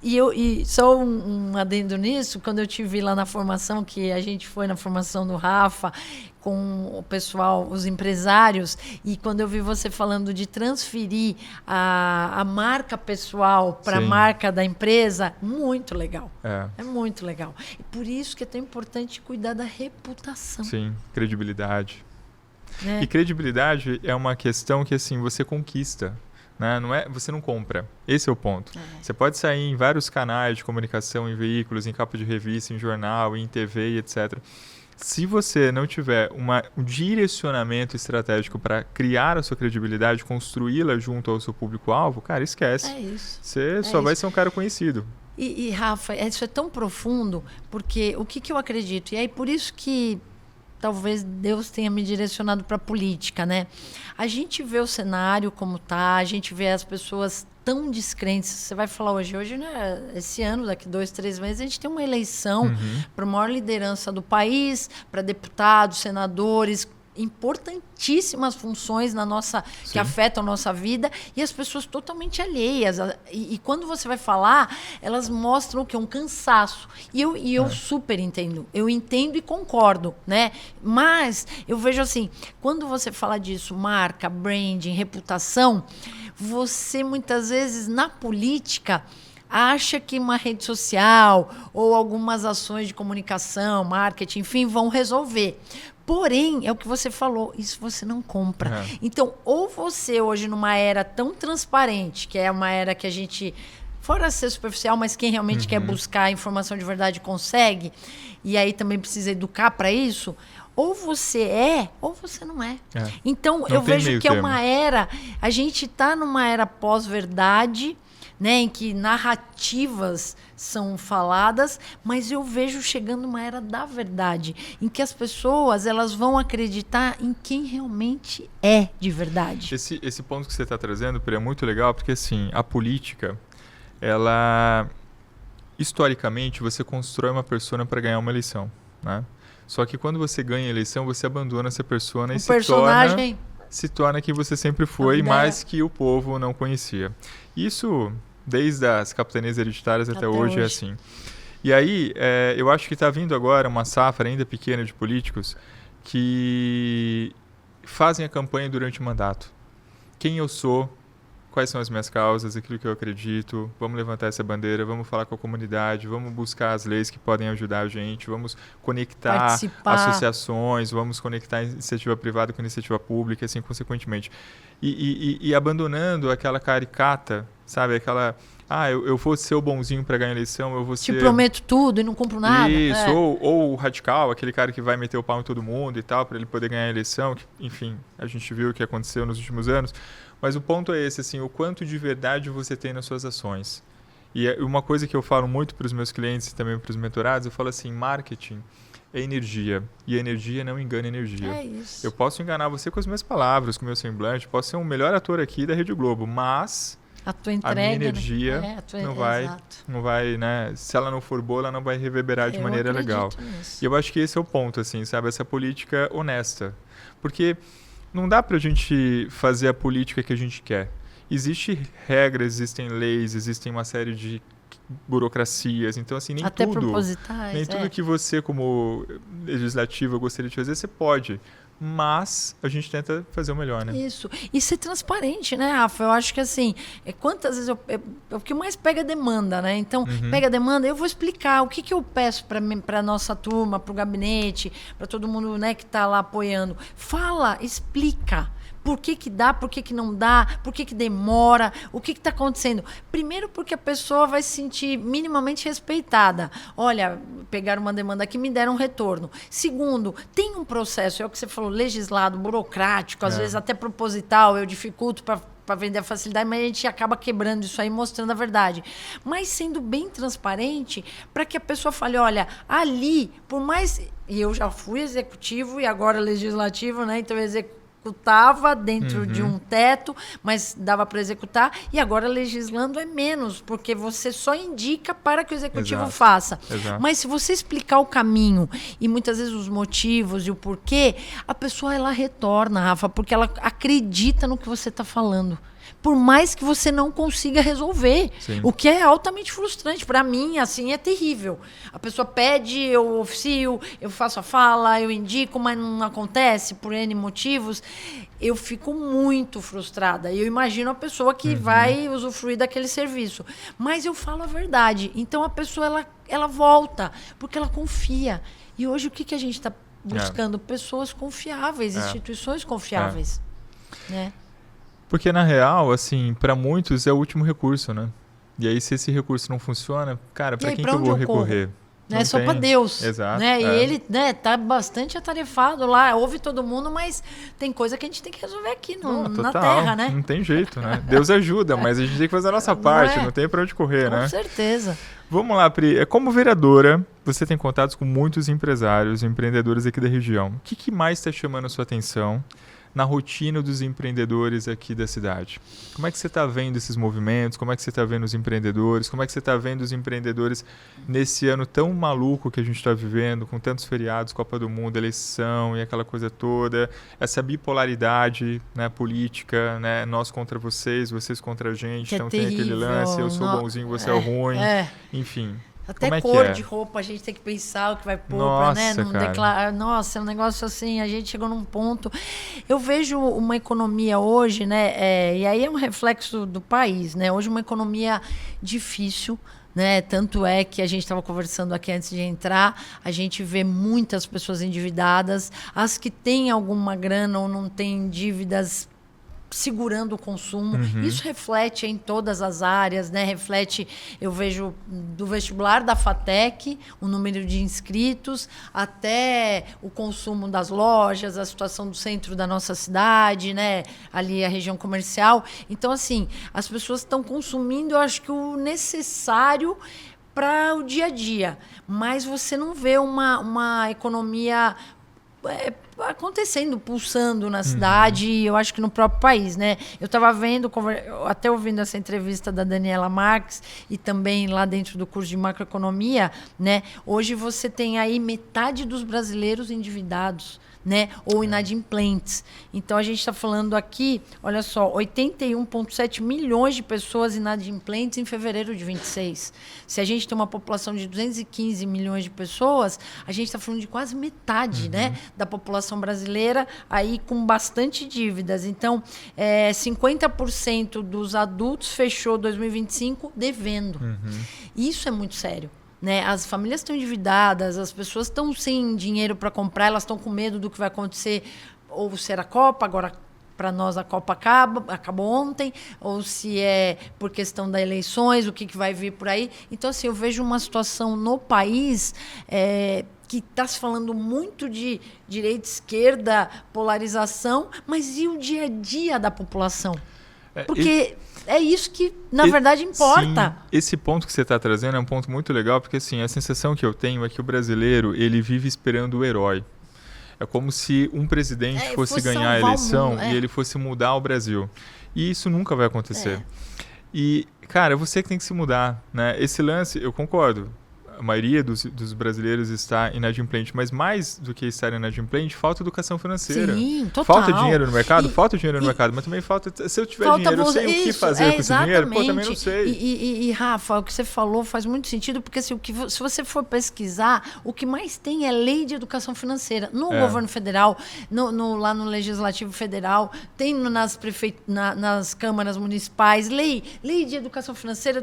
E só um adendo nisso, quando eu te vi lá na formação, que a gente foi na formação do Rafa, com o pessoal, os empresários, e quando eu vi você falando de transferir a marca pessoal para a marca da empresa, muito legal. É muito legal. E por isso que é tão importante cuidar da reputação. Sim, credibilidade. E credibilidade é uma questão que assim você conquista, né? Você não compra. Esse é o ponto. Você pode sair em vários canais de comunicação, em veículos, em capa de revista, em jornal, em TV, etc. Se você não tiver um direcionamento estratégico para criar a sua credibilidade, construí-la junto ao seu público-alvo, cara, esquece. É isso. Você só vai ser um cara conhecido. E Rafa, isso é tão profundo, porque o que eu acredito? E aí, por isso que talvez Deus tenha me direcionado para a política, né? A gente vê o cenário como tá, a gente vê as pessoas tão descrentes. Você vai falar hoje, né? Esse ano, daqui 2, 3 meses, a gente tem uma eleição para a maior liderança do país, para deputados, senadores, importantíssimas funções na nossa que afetam a nossa vida, e as pessoas totalmente alheias. E quando você vai falar, elas mostram o que é um cansaço. E eu super entendo. Eu entendo e concordo, né? Mas eu vejo assim, quando você fala disso, marca, branding, reputação, você muitas vezes na política acha que uma rede social ou algumas ações de comunicação, marketing, enfim, vão resolver. Porém, é o que você falou, isso você não compra. Então, ou você hoje numa era tão transparente, que é uma era que a gente, fora ser superficial, mas quem realmente quer buscar a informação de verdade consegue, e aí também precisa educar para isso, ou você ou você não é. Então, eu vejo que é uma era, a gente está numa era pós-verdade, né, em que narrativas são faladas, mas eu vejo chegando uma era da verdade, em que as pessoas elas vão acreditar em quem realmente é de verdade. Esse ponto que você está trazendo, Pri, é muito legal, porque assim, a política, ela historicamente você constrói uma persona para ganhar uma eleição, né? Só que quando você ganha a eleição, você abandona essa persona e se torna quem você sempre foi, mas que o povo não conhecia. Isso desde as capitanias hereditárias até hoje é assim. E aí, eu acho que está vindo agora uma safra ainda pequena de políticos que fazem a campanha durante o mandato. Quem eu sou, quais são as minhas causas, aquilo que eu acredito, vamos levantar essa bandeira, vamos falar com a comunidade, vamos buscar as leis que podem ajudar a gente, vamos conectar associações, vamos conectar iniciativa privada com iniciativa pública, assim, consequentemente. E abandonando aquela caricata, sabe, aquela... eu vou ser o bonzinho para ganhar a eleição, eu vou ser... Te prometo tudo e não cumpro nada. Isso, ou o radical, aquele cara que vai meter o pau em todo mundo e tal, para ele poder ganhar a eleição. Enfim, a gente viu o que aconteceu nos últimos anos. Mas o ponto é esse, assim, o quanto de verdade você tem nas suas ações. E uma coisa que eu falo muito para os meus clientes e também para os mentorados, eu falo assim, marketing é energia. E a energia não engana energia. É isso. Eu posso enganar você com as minhas palavras, com o meu semblante, posso ser o melhor ator aqui da Rede Globo, mas... A tua entrega, a minha energia não vai, né? Se ela não for boa, ela não vai reverberar de maneira legal. Nisso. E eu acho que esse é o ponto, assim, sabe? Essa política honesta. Porque não dá pra gente fazer a política que a gente quer. Existem regras, existem leis, existem uma série de burocracias. Então, assim, nem até tudo... propositais. Nem tudo que você, como legislativo, gostaria de fazer, você pode. Mas a gente tenta fazer o melhor, né? Isso. E ser transparente, né, Rafa? Eu acho que, assim, quantas vezes o que mais pega demanda, né? Então, pega demanda, eu vou explicar o que eu peço para a nossa turma, para o gabinete, para todo mundo, né, que está lá apoiando. Fala, explica. Por que dá, por que não dá, por que demora, o que está acontecendo. Primeiro porque a pessoa vai se sentir minimamente respeitada. Olha, pegaram uma demanda aqui, me deram um retorno. Segundo, tem um processo, é o que você falou, legislado, burocrático, às vezes até proposital, eu dificulto para vender a facilidade, mas a gente acaba quebrando isso aí, mostrando a verdade. Mas sendo bem transparente, para que a pessoa fale, olha, ali, por mais... E eu já fui executivo e agora legislativo, né? Então eu executava dentro de um teto, mas dava para executar, e agora legislando é menos, porque você só indica para que o executivo faça. Exato. Mas se você explicar o caminho e muitas vezes os motivos e o porquê, a pessoa ela retorna, Rafa, porque ela acredita no que você está falando. Por mais que você não consiga resolver. Sim. O que é altamente frustrante. Para mim, assim, é terrível. A pessoa pede, eu oficio, eu faço a fala, eu indico, mas não acontece por N motivos. Eu fico muito frustrada. Eu imagino a pessoa que vai usufruir daquele serviço. Mas eu falo a verdade. Então, a pessoa, ela volta, porque ela confia. E hoje, o que a gente está buscando? Pessoas confiáveis, instituições confiáveis. Né? Porque, na real, assim, para muitos é o último recurso, né? E aí, se esse recurso não funciona, cara, para quem que eu vou recorrer? É só para Deus. Exato. Né? E ele, né, tá bastante atarefado lá, ouve todo mundo, mas tem coisa que a gente tem que resolver aqui na Terra, né? Não tem jeito, né? Deus ajuda, mas a gente tem que fazer a nossa parte, não tem para onde correr, né? Com certeza. Vamos lá, Pri. Como vereadora, você tem contatos com muitos empresários, empreendedores aqui da região. O que mais está chamando a sua atenção na rotina dos empreendedores aqui da cidade? Como é que você está vendo esses movimentos? Como é que você está vendo os empreendedores? Como é que você está vendo os empreendedores nesse ano tão maluco que a gente está vivendo, com tantos feriados, Copa do Mundo, eleição e aquela coisa toda, essa bipolaridade, né, política, né, nós contra vocês, vocês contra a gente, então tem aquele lance, eu sou o bonzinho, você é o ruim, enfim. Até cor de roupa a gente tem que pensar o que vai pôr, Nossa, pra, né, não declarar. Nossa, é um negócio assim, a gente chegou num ponto. Eu vejo uma economia hoje, né? E aí é um reflexo do país, né? Hoje uma economia difícil, né? Tanto é que a gente estava conversando aqui antes de entrar, a gente vê muitas pessoas endividadas, as que têm alguma grana ou não têm dívidas segurando o consumo. Isso reflete em todas as áreas, né? Reflete, eu vejo do vestibular da FATEC, o número de inscritos, até o consumo das lojas, a situação do centro da nossa cidade, né? Ali a região comercial. Então, assim, as pessoas estão consumindo, eu acho que o necessário para o dia a dia. Mas você não vê uma economia acontecendo, pulsando na cidade, e eu acho que no próprio país, né? Eu estava vendo, até ouvindo essa entrevista da Daniela Marques e também lá dentro do curso de macroeconomia, né? Hoje você tem aí metade dos brasileiros endividados, né? Ou inadimplentes. Então, a gente está falando aqui, olha só, 81,7 milhões de pessoas inadimplentes em fevereiro de 26. Se a gente tem uma população de 215 milhões de pessoas, a gente está falando de quase metade, né, da população população brasileira aí com bastante dívidas. Então, 50% dos adultos fechou 2025 devendo. Isso é muito sério. Né? As famílias estão endividadas, as pessoas estão sem dinheiro para comprar, elas estão com medo do que vai acontecer, ou ser a Copa, agora para nós a Copa acabou ontem, ou se é por questão das eleições, o que vai vir por aí. Então, assim, eu vejo uma situação no país que está se falando muito de direita, esquerda, polarização, mas e o dia a dia da população? Porque é isso que, na verdade, importa. Sim, esse ponto que você está trazendo é um ponto muito legal, porque assim, a sensação que eu tenho é que o brasileiro ele vive esperando o herói. É como se um presidente fosse ganhar a eleição e ele fosse mudar o Brasil. E isso nunca vai acontecer. E, cara, você que tem que se mudar, né? Esse lance, eu concordo. A maioria dos brasileiros está inadimplente, mas mais do que estar inadimplente, falta educação financeira. Sim, total. Falta dinheiro no mercado? Falta dinheiro no mercado, mas também falta... Se eu tiver dinheiro, eu sei o que fazer com esse dinheiro? Pô, também não sei. E Rafa, o que você falou faz muito sentido, porque se você for pesquisar, o que mais tem é lei de educação financeira. No governo federal, lá no Legislativo Federal, tem nas câmaras municipais, lei de educação financeira.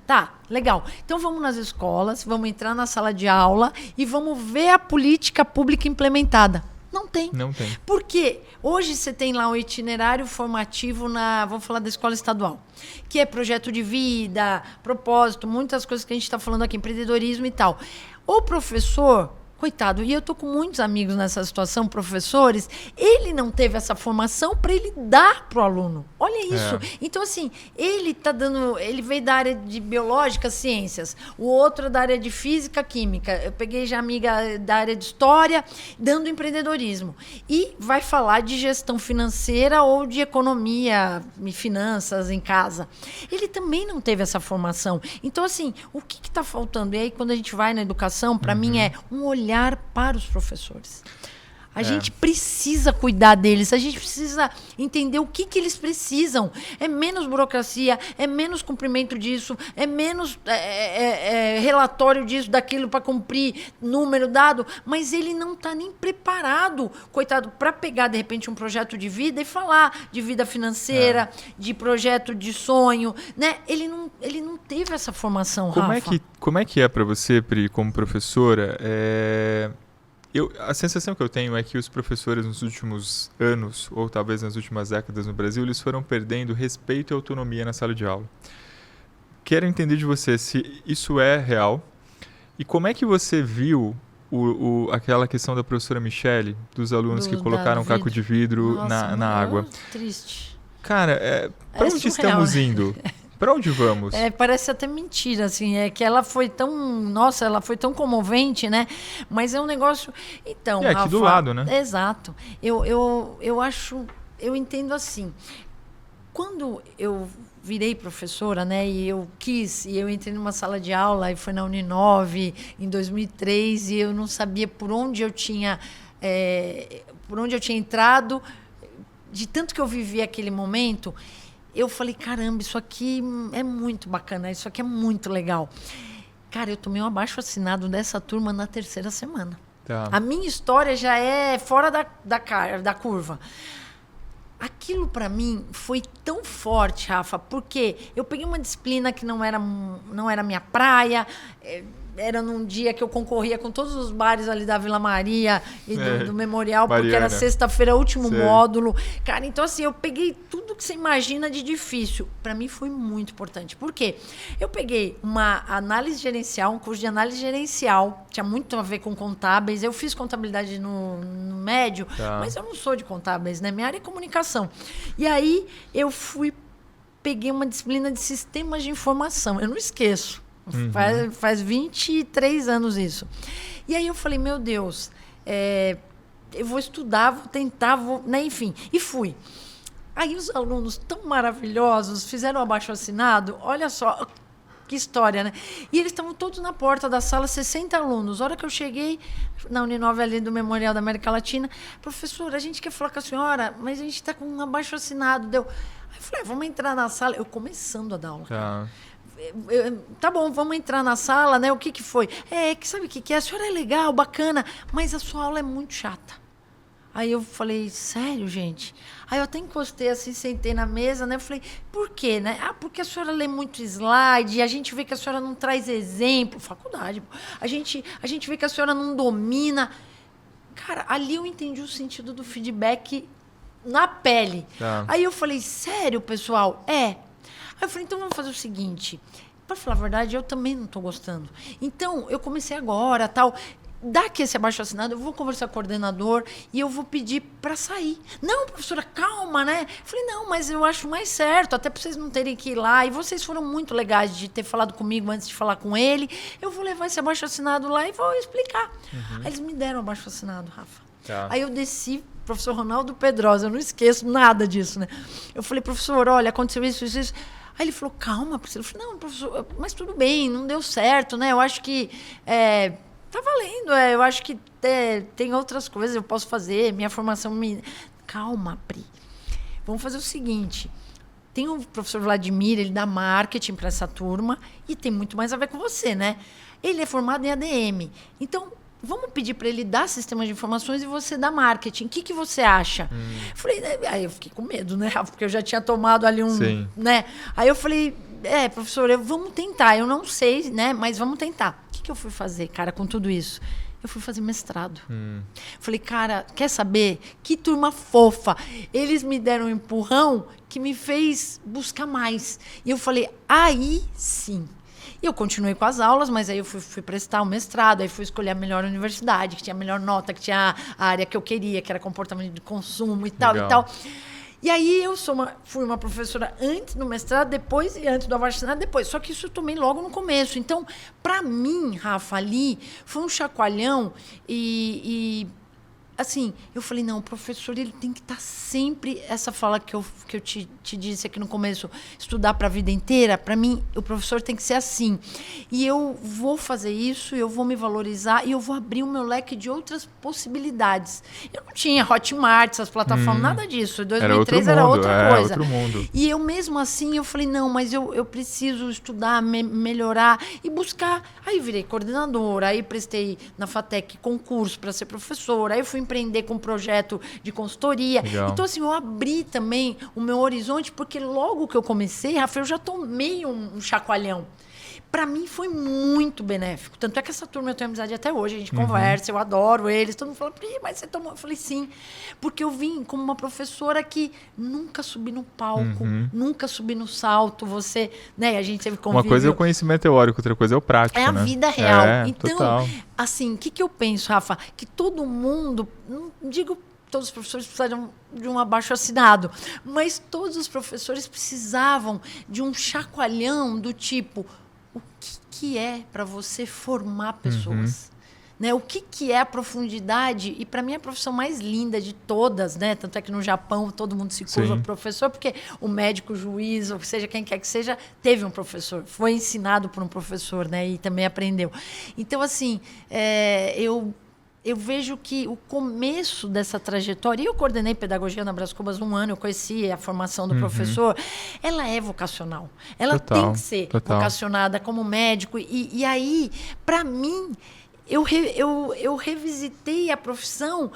Tá, legal. Então vamos nas escolas, vamos entrar na sala de aula e vamos ver a política pública implementada. Não tem. Porque hoje você tem lá um itinerário formativo vamos falar da escola estadual, que é projeto de vida, propósito, muitas coisas que a gente está falando aqui, empreendedorismo e tal. O professor, coitado, e eu tô com muitos amigos nessa situação, professores, ele não teve essa formação para ele dar pro aluno. Olha isso. Então, assim, ele veio da área de biológica, ciências, o outro da área de física, química. Eu peguei já amiga da área de história, dando empreendedorismo. E vai falar de gestão financeira ou de economia e finanças em casa. Ele também não teve essa formação. Então, assim, o que está faltando? E aí, quando a gente vai na educação, para mim é um olhar para os professores. A gente precisa cuidar deles, a gente precisa entender o que eles precisam. É menos burocracia, é menos cumprimento disso, é menos relatório disso, daquilo para cumprir, número dado, mas ele não está nem preparado, coitado, para pegar, de repente, um projeto de vida e falar de vida financeira, de projeto de sonho, né? Ele não teve essa formação, Rafa. Como é que é para você, Pri, como professora? A sensação que eu tenho é que os professores nos últimos anos, ou talvez nas últimas décadas no Brasil, eles foram perdendo respeito e autonomia na sala de aula. Quero entender de você se isso é real e como é que você viu aquela questão da professora Michele, dos alunos que colocaram caco de vidro na água. Triste. Cara, para onde estamos indo? Para onde vamos? Parece até mentira, assim, que ela foi tão comovente, né? Mas é um negócio... Então, Rafa, aqui do lado, né? Exato. Eu entendo assim, quando eu virei professora, né, e eu entrei numa sala de aula, e foi na Uninove, em 2003, e eu não sabia por onde eu tinha entrado, de tanto que eu vivi aquele momento... Eu falei, caramba, isso aqui é muito bacana, isso aqui é muito legal. Cara, eu tomei um abaixo-assinado dessa turma na 3ª semana. Tá. A minha história já é fora da curva. Aquilo, para mim, foi tão forte, Rafa, porque eu peguei uma disciplina que não era minha praia, era num dia que eu concorria com todos os bares ali da Vila Maria e do Memorial, porque era sexta-feira, último módulo. Cara, então assim, eu peguei tudo que você imagina de difícil. Para mim foi muito importante. Por quê? Eu peguei uma análise gerencial, um curso de análise gerencial, tinha muito a ver com contábeis. Eu fiz contabilidade no médio, mas eu não sou de contábeis, né? Minha área é comunicação. E aí eu peguei uma disciplina de sistemas de informação. Eu não esqueço. Faz 23 anos isso. E aí eu falei, meu Deus, eu vou estudar, vou tentar, né? Enfim. E fui. Aí os alunos tão maravilhosos fizeram o abaixo-assinado. Olha só que história, né? E eles estavam todos na porta da sala, 60 alunos. A hora que eu cheguei na Uninove ali do Memorial da América Latina, professora, a gente quer falar com a senhora, mas a gente está com um abaixo-assinado. Aí eu falei, vamos entrar na sala. Eu começando a dar aula. Tá bom, vamos entrar na sala, né? O que foi? Sabe o que é? A senhora é legal, bacana, mas a sua aula é muito chata. Aí eu falei, sério, gente? Aí eu até encostei assim, sentei na mesa, né? Eu falei, por quê, né? Ah, porque a senhora lê muito slide, a gente vê que a senhora não traz exemplo. Faculdade, pô. A gente vê que a senhora não domina. Cara, ali eu entendi o sentido do feedback na pele. Tá. Aí eu falei, sério, pessoal? É. Aí eu falei, então vamos fazer o seguinte. Para falar a verdade, eu também não estou gostando. Então, eu comecei agora, tal. Dá aqui esse abaixo-assinado, eu vou conversar com o coordenador e eu vou pedir para sair. Não, professora, calma, né? Eu falei, não, mas eu acho mais certo, até para vocês não terem que ir lá. E vocês foram muito legais de ter falado comigo antes de falar com ele. Eu vou levar esse abaixo-assinado lá e vou explicar. Aí eles me deram o abaixo-assinado, Rafa. Tá. Aí eu desci, professor Ronaldo Pedrosa, eu não esqueço nada disso, né? Eu falei, professor, olha, aconteceu isso, isso, isso. Aí ele falou, calma, professor. Eu falei, não, professor, mas tudo bem, não deu certo, né? Eu acho que... tá valendo, eu acho que tem outras coisas que eu posso fazer, minha formação me... Calma, Pri. Vamos fazer o seguinte, tem o professor Vladimir, ele dá marketing para essa turma e tem muito mais a ver com você, né? Ele é formado em ADM, então vamos pedir para ele dar sistema de informações e você dar marketing. O que você acha? Falei, aí eu fiquei com medo, né, Rafa? Porque eu já tinha tomado ali um... Sim. né? Aí eu falei, professor, vamos tentar, eu não sei, né, mas vamos tentar. O que eu fui fazer, cara, com tudo isso? Eu fui fazer mestrado. Falei, cara, quer saber? Que turma fofa. Eles me deram um empurrão que me fez buscar mais. E eu falei, aí sim. E eu continuei com as aulas, mas aí eu fui prestar o mestrado, aí fui escolher a melhor universidade, que tinha a melhor nota, que tinha a área que eu queria, que era comportamento de consumo e tal, Legal. e tal. E aí eu fui uma professora antes do mestrado, depois, e antes do abaixo-assinado, depois. Só que isso eu tomei logo no começo. Então, para mim, Rafa, ali, foi um chacoalhão e assim, eu falei, não, o professor, ele tem que estar sempre... Essa fala que eu te disse aqui no começo, estudar para a vida inteira, para mim, o professor tem que ser assim. E eu vou fazer isso, eu vou me valorizar e eu vou abrir o meu leque de outras possibilidades. Eu não tinha Hotmart, essas plataformas, nada disso. Em 2003 era outra coisa. Outro mundo. E eu mesmo assim, eu falei, não, mas eu preciso estudar, melhorar e buscar. Aí virei coordenadora, aí prestei na FATEC concurso para ser professora, aí fui empreender com um projeto de consultoria. Legal. Então, assim, eu abri também o meu horizonte, porque logo que eu comecei, Rafael, eu já tomei um chacoalhão. Para mim foi muito benéfico. Tanto é que essa turma eu tenho amizade até hoje. A gente conversa, eu adoro eles. Todo mundo fala, mas você tomou? Eu falei, sim. Porque eu vim como uma professora que nunca subi no palco, nunca subi no salto. Você, né? A gente sempre conviveu. Uma coisa é o conhecimento teórico, outra coisa é o prático, É a né? vida real. Então, total. assim, o que eu penso, Rafa? Que todo mundo, não digo todos os professores precisariam de um abaixo-assinado, mas todos os professores precisavam de um chacoalhão do tipo, o que é para você formar pessoas? Né? O que é a profundidade? E para mim a profissão mais linda de todas, né? Tanto é que no Japão todo mundo se curva Sim. professor, porque o médico, o juiz, ou seja, quem quer que seja, teve um professor, foi ensinado por um professor, né? E também aprendeu. Então, assim, eu vejo que o começo dessa trajetória, e eu coordenei pedagogia na Brás Cubas 1 ano, eu conheci a formação do professor, ela é vocacional. Ela tem que ser vocacionada como médico. E aí, para mim, eu revisitei a profissão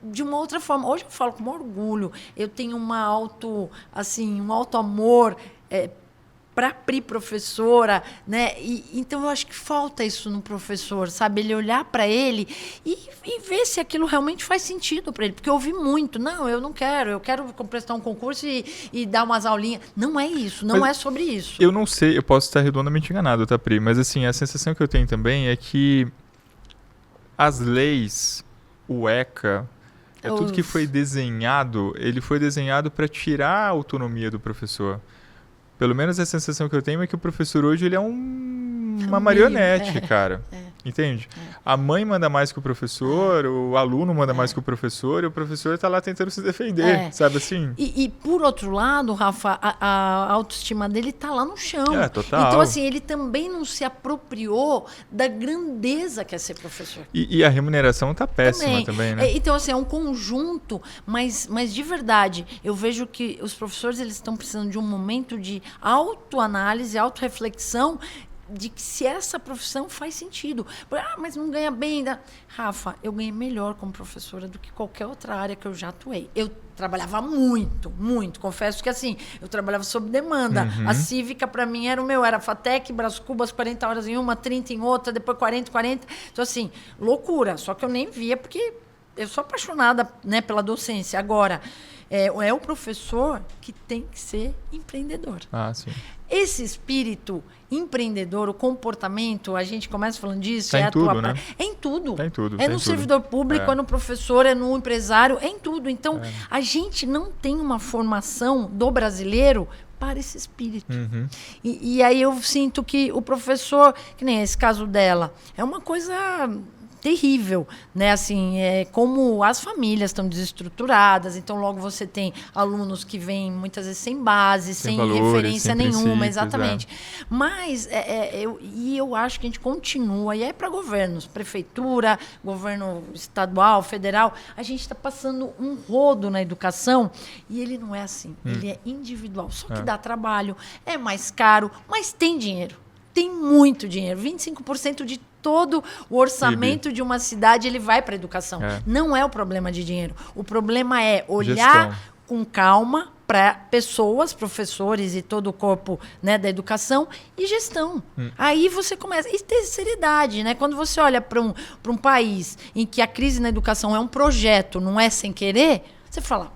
de uma outra forma. Hoje eu falo com orgulho. Eu tenho um alto amor para Pri professora, né? Então eu acho que falta isso no professor, sabe? Ele olhar para ele e ver se aquilo realmente faz sentido para ele. Porque eu ouvi muito, não, eu não quero, eu quero prestar um concurso e dar umas aulinhas. Não é isso, não é sobre isso. Eu não sei, eu posso estar redondamente enganado, tá, Pri? Mas assim, a sensação que eu tenho também é que as leis, o ECA, tudo que foi desenhado, ele foi desenhado para tirar a autonomia do professor. Pelo menos a sensação que eu tenho é que o professor hoje ele é uma marionete, cara. Entende? A mãe manda mais que o professor, o aluno manda mais que o professor, e o professor está lá tentando se defender, sabe assim? E por outro lado, Rafa, a autoestima dele está lá no chão. Total. Então, assim, ele também não se apropriou da grandeza que é ser professor. E a remuneração está péssima também, né? Então, assim, é um conjunto, mas de verdade, eu vejo que os professores eles estão precisando de um momento de autoanálise, autorreflexão, de que se essa profissão faz sentido. Mas não ganha bem. Rafa, eu ganhei melhor como professora do que qualquer outra área que eu já atuei. Eu trabalhava muito, muito. Confesso que assim, eu trabalhava sob demanda. A cívica, para mim, era FATEC, Brás Cubas, 40 horas em uma, 30 em outra, depois 40. Então, assim, loucura. Só que eu nem via, porque eu sou apaixonada, né, pela docência. Agora, é o professor que tem que ser empreendedor. Sim. Esse espírito empreendedor, o comportamento, a gente começa falando disso. Tá em tudo, né? É em tudo. Tá em tudo. É no servidor público, é no professor, é no empresário, é em tudo. Então, a gente não tem uma formação do brasileiro para esse espírito. E aí eu sinto que o professor, que nem esse caso dela, é uma coisa terrível, né? Assim, como as famílias estão desestruturadas, então logo você tem alunos que vêm muitas vezes sem base, sem valores, referência sem nenhuma, exatamente. Mas eu acho que a gente continua, e é para governos, prefeitura, governo estadual, federal, a gente está passando um rodo na educação e ele não é assim, ele é individual, só que dá trabalho, é mais caro, mas tem dinheiro. Tem muito dinheiro, 25% de todo o orçamento de uma cidade ele vai para a educação. Não é o problema de dinheiro. O problema é olhar com calma para pessoas, professores e todo o corpo, né, da educação e gestão. Aí você começa... E ter seriedade, né? Quando você olha para um país em que a crise na educação é um projeto, não é sem querer, você fala...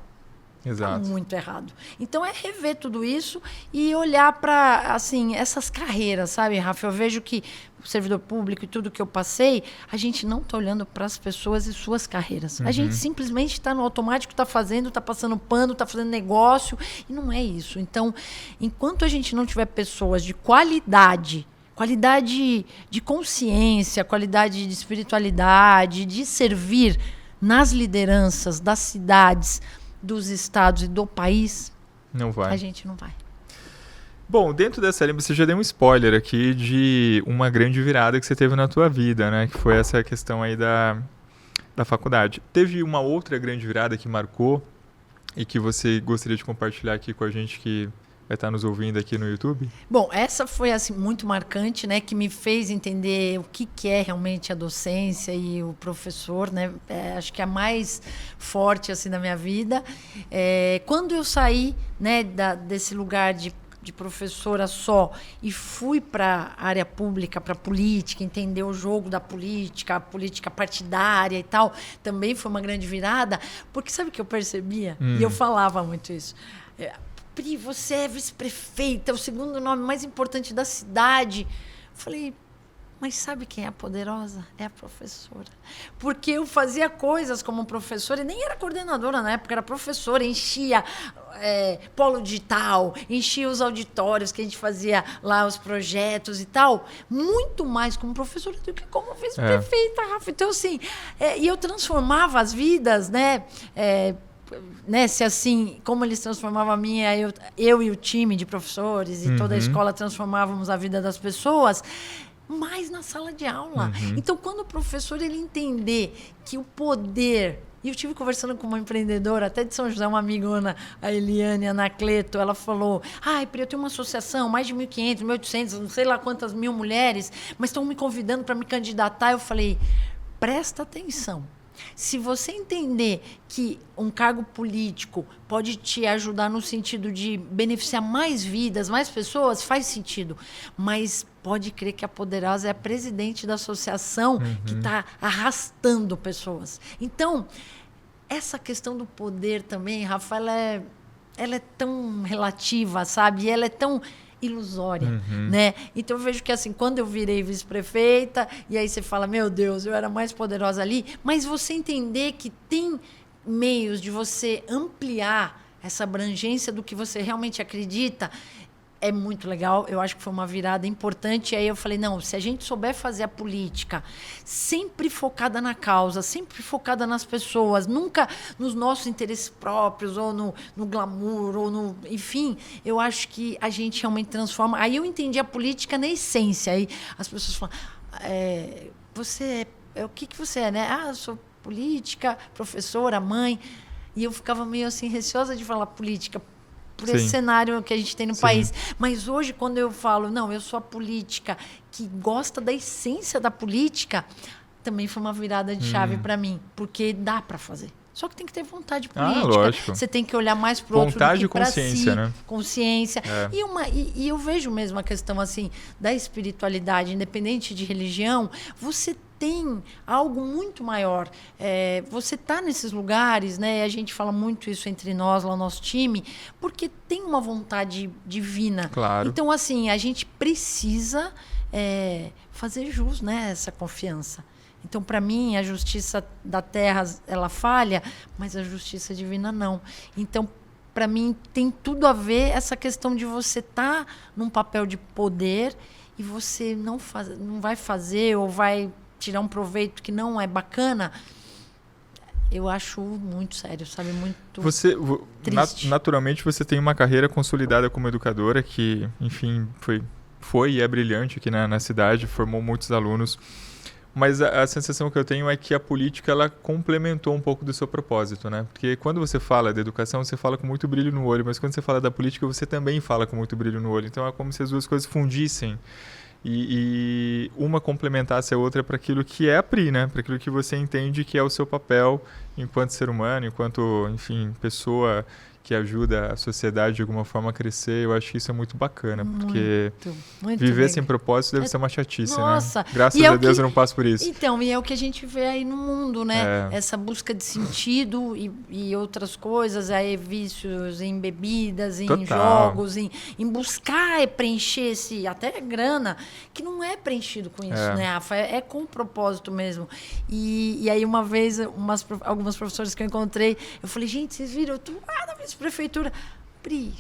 Está muito errado. Então, é rever tudo isso e olhar para, assim, essas carreiras, sabe, Rafa? Eu vejo que o servidor público e tudo que eu passei, a gente não está olhando para as pessoas e suas carreiras. A gente simplesmente está no automático, está fazendo, está passando pano, está fazendo negócio, e não é isso. Então, enquanto a gente não tiver pessoas de qualidade de consciência, qualidade de espiritualidade, de servir nas lideranças das cidades, dos estados e do país, não vai. A gente não vai. Bom, dentro dessa linha, você já deu um spoiler aqui de uma grande virada que você teve na tua vida, né? Que foi essa questão aí da faculdade. Teve uma outra grande virada que marcou e que você gostaria de compartilhar aqui com a gente que vai estar nos ouvindo aqui no YouTube? Bom, essa foi assim muito marcante, né, que me fez entender o que é realmente a docência e o professor, né? Acho que é a mais forte assim da minha vida. Quando eu saí, né, desse lugar de professora só e fui para a área pública, para a política, entender o jogo da política, a política partidária e tal, também foi uma grande virada, porque sabe o que eu percebia? E eu falava muito isso. Pri, você é vice-prefeita, é o segundo nome mais importante da cidade. Eu falei, mas sabe quem é a poderosa? É a professora. Porque eu fazia coisas como professora, e nem era coordenadora na época, era professora, enchia polo digital, enchia os auditórios que a gente fazia lá, os projetos e tal, muito mais como professora do que como vice-prefeita, Rafa. Então, assim, e eu transformava as vidas, né? Se assim, como eles transformavam a minha, eu e o time de professores e toda a escola transformávamos a vida das pessoas, mas na sala de aula. Então, quando o professor ele entender que o poder... E eu estive conversando com uma empreendedora, até de São José, uma amigona, a Eliane Anacleto, ela falou, Pri, eu tenho uma associação, mais de 1.500, 1.800, não sei lá quantas mil mulheres, mas estão me convidando para me candidatar. Eu falei, presta atenção. Se você entender que um cargo político pode te ajudar no sentido de beneficiar mais vidas, mais pessoas, faz sentido. Mas pode crer que a poderosa é a presidente da associação que está arrastando pessoas. Então, essa questão do poder também, Rafa, ela é tão relativa, sabe? E ela é tão... ilusória, né? Então eu vejo que assim, quando eu virei vice-prefeita e aí você fala, meu Deus, eu era mais poderosa ali, mas você entender que tem meios de você ampliar essa abrangência do que você realmente acredita, é muito legal. Eu acho que foi uma virada importante. E aí eu falei, não, se a gente souber fazer a política sempre focada na causa, sempre focada nas pessoas, nunca nos nossos interesses próprios, ou no glamour, ou no... Enfim, eu acho que a gente realmente transforma. Aí eu entendi a política na essência. Aí as pessoas falam, você o que você é, né? Eu sou política, professora, mãe. E eu ficava meio assim, receosa de falar política. por esse cenário que a gente tem no país. Mas hoje, quando eu falo, não, eu sou a política que gosta da essência da política, também foi uma virada de chave para mim, porque dá para fazer. Só que tem que ter vontade política. Lógico. Você tem que olhar mais para o outro vontade do que para si. Consciência, né? Consciência. E eu vejo mesmo a questão assim da espiritualidade, independente de religião, você tem algo muito maior. Você está nesses lugares, né? A gente fala muito isso entre nós, lá no nosso time, porque tem uma vontade divina. Claro. Então, assim, a gente precisa fazer jus, né, essa confiança. Então, para mim, a justiça da terra, ela falha, mas a justiça divina não. Então, para mim, tem tudo a ver essa questão de você estar num papel de poder e você não vai fazer ou vai tirar um proveito que não é bacana. Eu acho muito sério, sabe? Muito triste. Naturalmente, você tem uma carreira consolidada como educadora que, enfim, foi e é brilhante aqui na cidade, formou muitos alunos. Mas a sensação que eu tenho é que a política ela complementou um pouco do seu propósito, né? Porque quando você fala da educação, você fala com muito brilho no olho, mas quando você fala da política, você também fala com muito brilho no olho. Então é como se as duas coisas fundissem e uma complementasse a outra para aquilo que é a PRI, né? Para aquilo que você entende que é o seu papel enquanto ser humano, enquanto, enfim, pessoa que ajuda a sociedade de alguma forma a crescer. Eu acho que isso é muito bacana, porque muito viver legal. sem propósito deve ser uma chatice, Nossa, né? Graças a Deus eu não passo por isso. Então, e é o que a gente vê aí no mundo, né? Essa busca de sentido e outras coisas, aí vícios em bebidas, em jogos, em buscar preencher até grana, que não é preenchido com isso, né, Rafa? É com propósito mesmo. E aí uma vez, algumas professoras que eu encontrei, eu falei, gente, vocês viram? Eu tô na vice-prefeitura. Pri,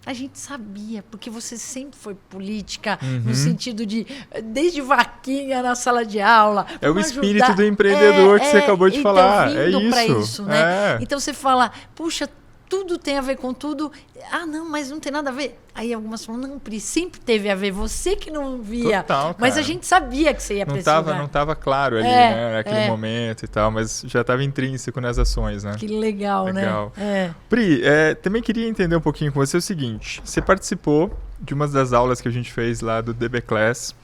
a gente sabia, porque você sempre foi política, no sentido de, desde vaquinha na sala de aula. É o espírito do empreendedor que você acabou de falar. É vindo para isso. isso, né? Então você fala, puxa, tudo tem a ver com tudo. Ah, não, mas não tem nada a ver. Aí algumas falam, não, Pri, sempre teve a ver. Você que não via. Total, mas a gente sabia que você ia para esse lugar. Não estava claro ali, né? Naquele momento e tal, mas já estava intrínseco nas ações, né? Que legal, né? Pri, também queria entender um pouquinho com você o seguinte. Você participou de uma das aulas que a gente fez lá do DB Class,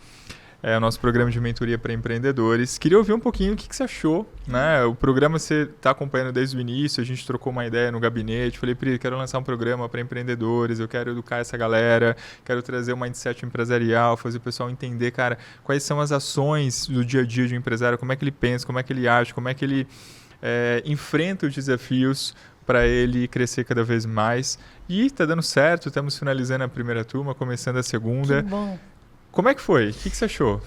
o nosso programa de mentoria para empreendedores. Queria ouvir um pouquinho o que você achou, né? O programa você está acompanhando desde o início, a gente trocou uma ideia no gabinete, falei, Pri, quero lançar um programa para empreendedores, eu quero educar essa galera, quero trazer um mindset empresarial, fazer o pessoal entender, cara, quais são as ações do dia a dia de um empresário, como é que ele pensa, como é que ele age, como é que ele enfrenta os desafios para ele crescer cada vez mais. E está dando certo, estamos finalizando a primeira turma, começando a segunda. Que bom. Como é que foi? O que você achou?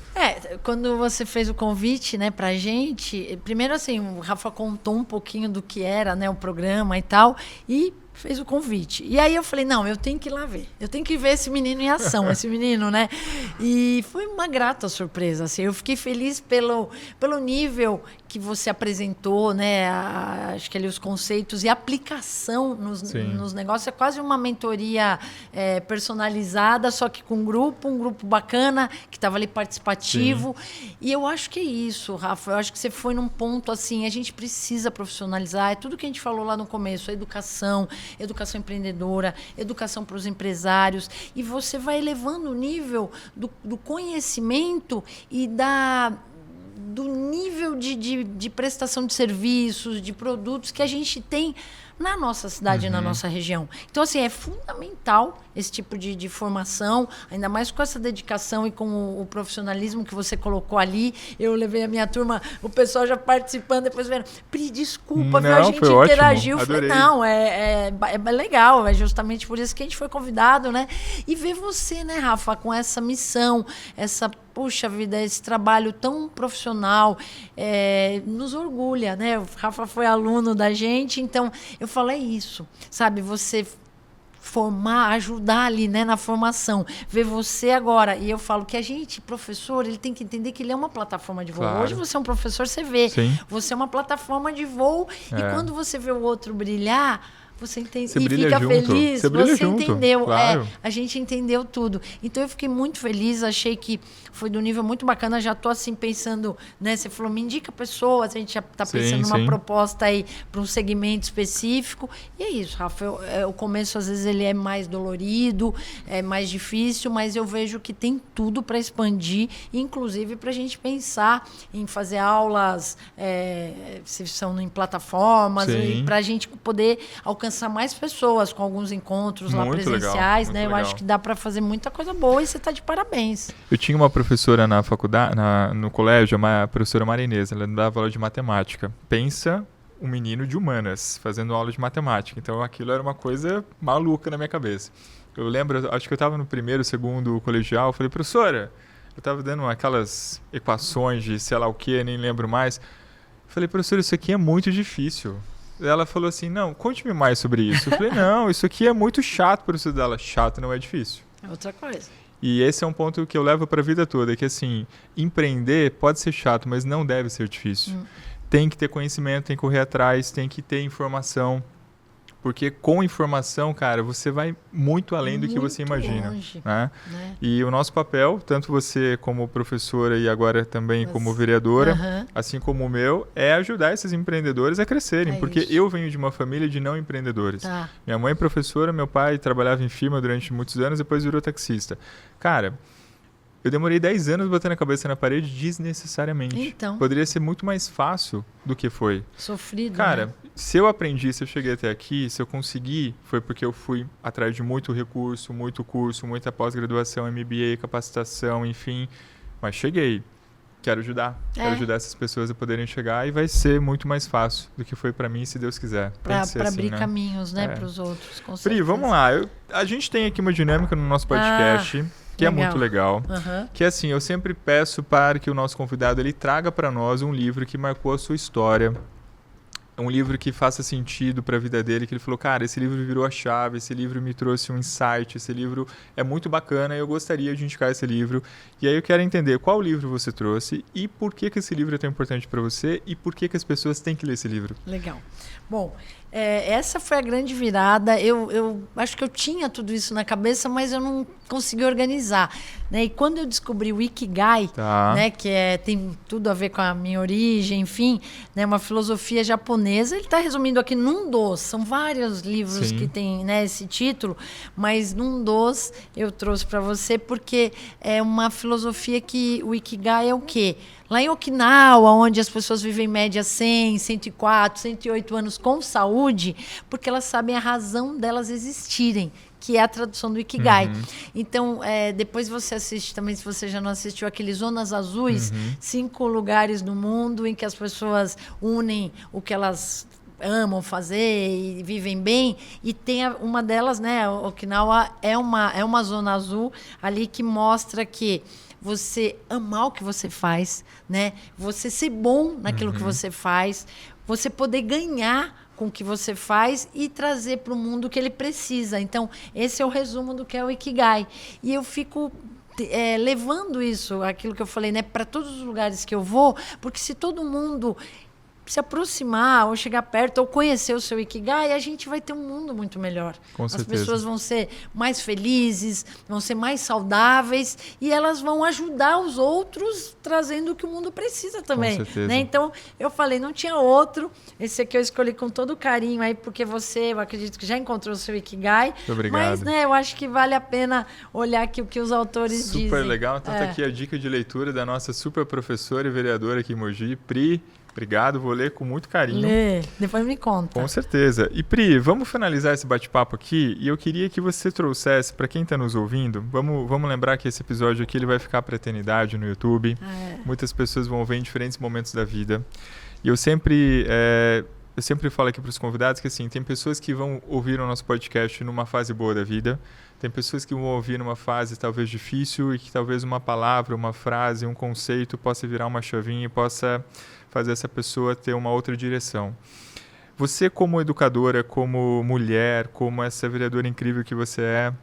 Quando você fez o convite, né, pra gente, primeiro assim, o Rafa contou um pouquinho do que era, né, o programa e tal, e fez o convite. E aí eu falei, não, eu tenho que ir lá ver. Eu tenho que ver esse menino em ação, esse menino, né? E foi uma grata surpresa, assim. Eu fiquei feliz pelo nível que você apresentou, né? Acho que ali os conceitos e a aplicação nos negócios. É quase uma mentoria personalizada, só que com um grupo bacana, que estava ali participativo. Sim. E eu acho que é isso, Rafa. Eu acho que você foi num ponto, assim, a gente precisa profissionalizar. É tudo que a gente falou lá no começo, a educação empreendedora, educação para os empresários, e você vai elevando o nível do conhecimento e do nível de prestação de serviços, de produtos que a gente tem na nossa cidade e na nossa região. Então, assim, é fundamental esse tipo de formação, ainda mais com essa dedicação e com o profissionalismo que você colocou ali. Eu levei a minha turma, o pessoal já participando, depois vendo, Pri, desculpa, a gente interagiu. Falei, não, é legal, é justamente por isso que a gente foi convidado, né? E ver você, né, Rafa, com essa missão, puxa vida, esse trabalho tão profissional, nos orgulha, né? O Rafa foi aluno da gente, então eu falo, é isso, sabe? Você formar, ajudar ali, né, na formação, ver você agora. E eu falo que a gente, professor, ele tem que entender que ele é uma plataforma de voo. Claro. Hoje você é um professor, você vê. Sim. Você é uma plataforma de voo e quando você vê o outro brilhar, você entende Você e brilha fica junto. feliz, Você brilha você junto, entendeu. claro. A gente entendeu tudo. Então eu fiquei muito feliz, achei que foi de um nível muito bacana. Já tô assim pensando, né? Você falou, me indica pessoas, a gente já tá pensando numa proposta aí para um segmento específico. E é isso, Rafa. O começo, às vezes, ele é mais dolorido, é mais difícil, mas eu vejo que tem tudo para expandir, inclusive para a gente pensar em fazer aulas, se são em plataformas, para a gente poder alcançar mais pessoas com alguns encontros lá presenciais, né? Eu acho que dá para fazer muita coisa boa e você está de parabéns. Eu tinha uma professora na faculdade, no colégio, uma professora marinesa, ela dava aula de matemática. Pensa um menino de humanas fazendo aula de matemática. Então aquilo era uma coisa maluca na minha cabeça. Eu lembro, acho que eu estava no primeiro, segundo colegial, eu falei, professora, eu estava dando aquelas equações de sei lá o que, nem lembro mais. Eu falei, professora, isso aqui é muito difícil. Ela falou assim, não, conte-me mais sobre isso. Eu falei, não, isso aqui é muito chato para estudar. Ela, chato não é difícil. É outra coisa. E esse é um ponto que eu levo para a vida toda, que assim, empreender pode ser chato, mas não deve ser difícil. Tem que ter conhecimento, tem que correr atrás, tem que ter informação. Porque com informação, cara, você vai muito além do que você imagina. Longe, né? E o nosso papel, tanto você como professora e agora também como vereadora, assim como o meu, é ajudar esses empreendedores a crescerem. Porque eu venho de uma família de não empreendedores. Minha mãe é professora, meu pai trabalhava em firma durante muitos anos, depois virou taxista. Cara, eu demorei 10 anos botando a cabeça na parede desnecessariamente. Então. Poderia ser muito mais fácil do que foi. Sofrido, Cara, né? se eu aprendi, se eu cheguei até aqui, se eu consegui, foi porque eu fui atrás de muito recurso, muito curso, muita pós-graduação, MBA, capacitação, enfim. Mas cheguei. Quero ajudar. Quero ajudar essas pessoas a poderem chegar e vai ser muito mais fácil do que foi para mim, se Deus quiser. Para assim, abrir né? caminhos, né, para os outros. Com Pri, vamos lá. A gente tem aqui uma dinâmica no nosso podcast que é muito legal. Que assim, eu sempre peço para que o nosso convidado ele traga para nós um livro que marcou a sua história. Um livro que faça sentido para a vida dele, que ele falou, cara, esse livro virou a chave, esse livro me trouxe um insight, esse livro é muito bacana e eu gostaria de indicar esse livro. E aí eu quero entender qual livro você trouxe e por que esse livro é tão importante para você e por que as pessoas têm que ler esse livro. Legal. Bom, essa foi a grande virada. Eu acho que eu tinha tudo isso na cabeça, mas eu não consegui organizar. Né? E quando eu descobri o Ikigai, né, que tem tudo a ver com a minha origem, enfim, né, uma filosofia japonesa, ele está resumindo aqui num dos. São vários livros que tem, né, esse título, mas num dos eu trouxe para você porque é uma filosofia que o Ikigai é o quê? Lá em Okinawa, onde as pessoas vivem em média 100, 104, 108 anos com saúde, porque elas sabem a razão delas existirem, que é a tradução do Ikigai. Então, depois você assiste também, se você já não assistiu, aqueles Zonas Azuis, 5 lugares no mundo em que as pessoas unem o que elas amam fazer e vivem bem, e tem uma delas, né, Okinawa é uma zona azul ali que mostra que você amar o que você faz, né? Você ser bom naquilo que você faz, você poder ganhar com o que você faz e trazer para o mundo o que ele precisa. Então, esse é o resumo do que é o Ikigai. E eu fico levando isso, aquilo que eu falei, né, para todos os lugares que eu vou, porque se todo mundo se aproximar ou chegar perto ou conhecer o seu Ikigai, a gente vai ter um mundo muito melhor. Com certeza. As pessoas vão ser mais felizes, vão ser mais saudáveis e elas vão ajudar os outros trazendo o que o mundo precisa também. Com certeza. Né? Então, eu falei, não tinha outro. Esse aqui eu escolhi com todo carinho aí, porque você, eu acredito que já encontrou o seu Ikigai. Muito obrigado. Mas, né, eu acho que vale a pena olhar aqui o que os autores dizem. Super legal. Então, tá aqui a dica de leitura da nossa super professora e vereadora aqui em Mogi, Pri. Obrigado, vou ler com muito carinho. Lê, depois me conta. Com certeza. E Pri, vamos finalizar esse bate-papo aqui e eu queria que você trouxesse, para quem está nos ouvindo, vamos lembrar que esse episódio aqui ele vai ficar para a eternidade no YouTube. Muitas pessoas vão ver em diferentes momentos da vida. E eu sempre falo aqui para os convidados que assim, tem pessoas que vão ouvir o nosso podcast numa fase boa da vida, tem pessoas que vão ouvir numa fase talvez difícil e que talvez uma palavra, uma frase, um conceito possa virar uma chavinha e possa fazer essa pessoa ter uma outra direção. Você como educadora, como mulher, como essa vereadora incrível que você é,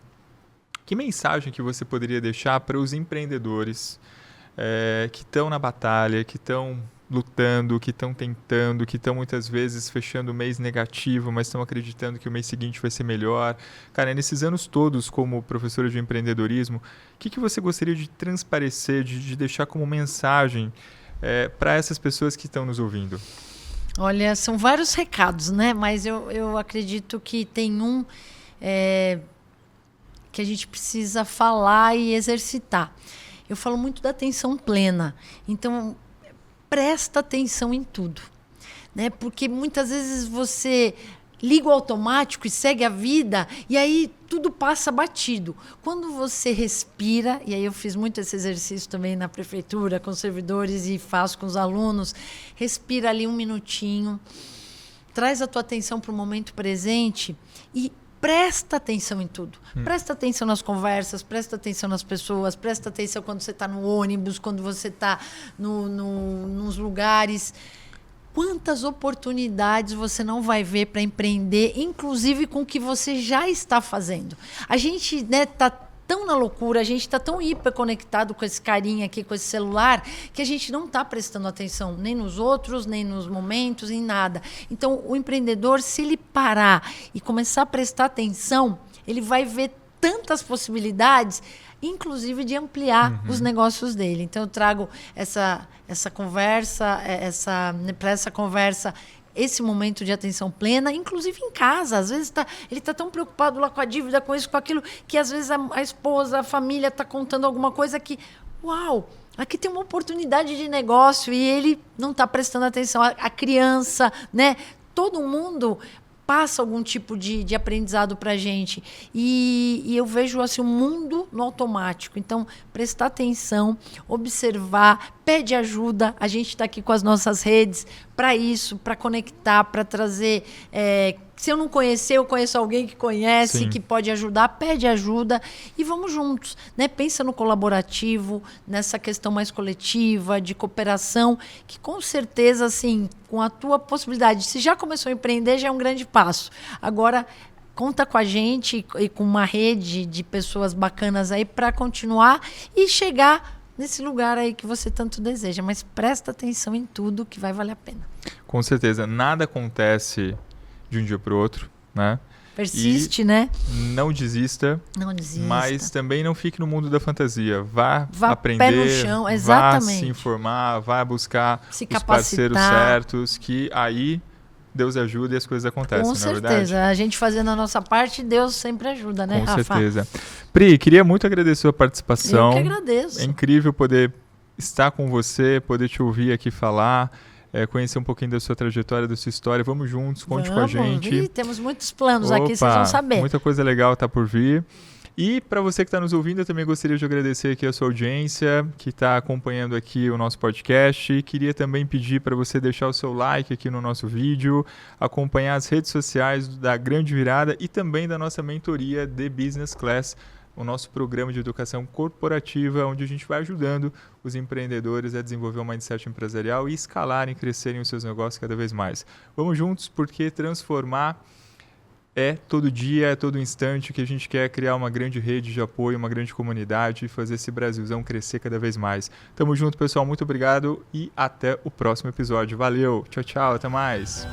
que mensagem que você poderia deixar para os empreendedores que estão na batalha, que estão lutando, que estão tentando, que estão muitas vezes fechando o mês negativo, mas estão acreditando que o mês seguinte vai ser melhor. Cara, nesses anos todos como professora de empreendedorismo, o que você gostaria de transparecer, de deixar como mensagem para essas pessoas que estão nos ouvindo? Olha, são vários recados, né? Mas eu acredito que tem um que a gente precisa falar e exercitar. Eu falo muito da atenção plena. Então, presta atenção em tudo, né? Porque muitas vezes você liga o automático e segue a vida e aí tudo passa batido. Quando você respira, e aí eu fiz muito esse exercício também na prefeitura com os servidores e faço com os alunos, respira ali 1 minutinho, traz a tua atenção para o momento presente e presta atenção em tudo. Presta atenção nas conversas, presta atenção nas pessoas, presta atenção quando você está no ônibus, quando você está nos lugares. Quantas oportunidades você não vai ver para empreender, inclusive com o que você já está fazendo? A gente está tão na loucura, a gente está tão hiperconectado com esse carinha aqui, com esse celular, que a gente não está prestando atenção nem nos outros, nem nos momentos, em nada. Então, o empreendedor, se ele parar e começar a prestar atenção, ele vai ver tantas possibilidades, inclusive de ampliar os negócios dele. Então, eu trago essa conversa, para essa conversa, esse momento de atenção plena, inclusive em casa. Às vezes ele está tão preocupado lá com a dívida, com isso, com aquilo, que às vezes a esposa, a família está contando alguma coisa que, uau, aqui tem uma oportunidade de negócio e ele não está prestando atenção. A criança, né? Todo mundo passa algum tipo de aprendizado para a gente. E eu vejo assim, o mundo no automático. Então, prestar atenção, observar, pede ajuda. A gente está aqui com as nossas redes para isso, para conectar, para trazer... se eu não conhecer, eu conheço alguém que conhece, Sim. que pode ajudar, pede ajuda e vamos juntos, né? Pensa no colaborativo, nessa questão mais coletiva, de cooperação, que com certeza, assim, com a tua possibilidade, se já começou a empreender, já é um grande passo. Agora, conta com a gente e com uma rede de pessoas bacanas aí para continuar e chegar nesse lugar aí que você tanto deseja. Mas presta atenção em tudo que vai valer a pena. Com certeza, nada acontece de um dia para o outro, né? Persiste, né? Não desista. Não desista. Mas também não fique no mundo da fantasia. Vá aprender, pé no chão, exatamente. Vá se informar, vá buscar se os parceiros certos, que aí Deus ajuda e as coisas acontecem, Com certeza. A gente fazendo a nossa parte, Deus sempre ajuda, né, Rafa? Com certeza. Pri, queria muito agradecer a participação. Eu que agradeço. É incrível poder estar com você, poder te ouvir aqui falar. Conhecer um pouquinho da sua trajetória, da sua história. Vamos juntos, conte com a gente. Temos muitos planos aqui, vocês vão saber. Muita coisa legal está por vir. E para você que está nos ouvindo, eu também gostaria de agradecer aqui a sua audiência, que está acompanhando aqui o nosso podcast. Queria também pedir para você deixar o seu like aqui no nosso vídeo, acompanhar as redes sociais da Grande Virada e também da nossa mentoria The Business Class, o nosso programa de educação corporativa, onde a gente vai ajudando os empreendedores a desenvolver um mindset empresarial e escalarem e crescerem os seus negócios cada vez mais. Vamos juntos, porque transformar é todo dia, é todo instante que a gente quer criar uma grande rede de apoio, uma grande comunidade e fazer esse Brasilzão crescer cada vez mais. Tamo junto, pessoal. Muito obrigado e até o próximo episódio. Valeu, tchau, tchau, até mais.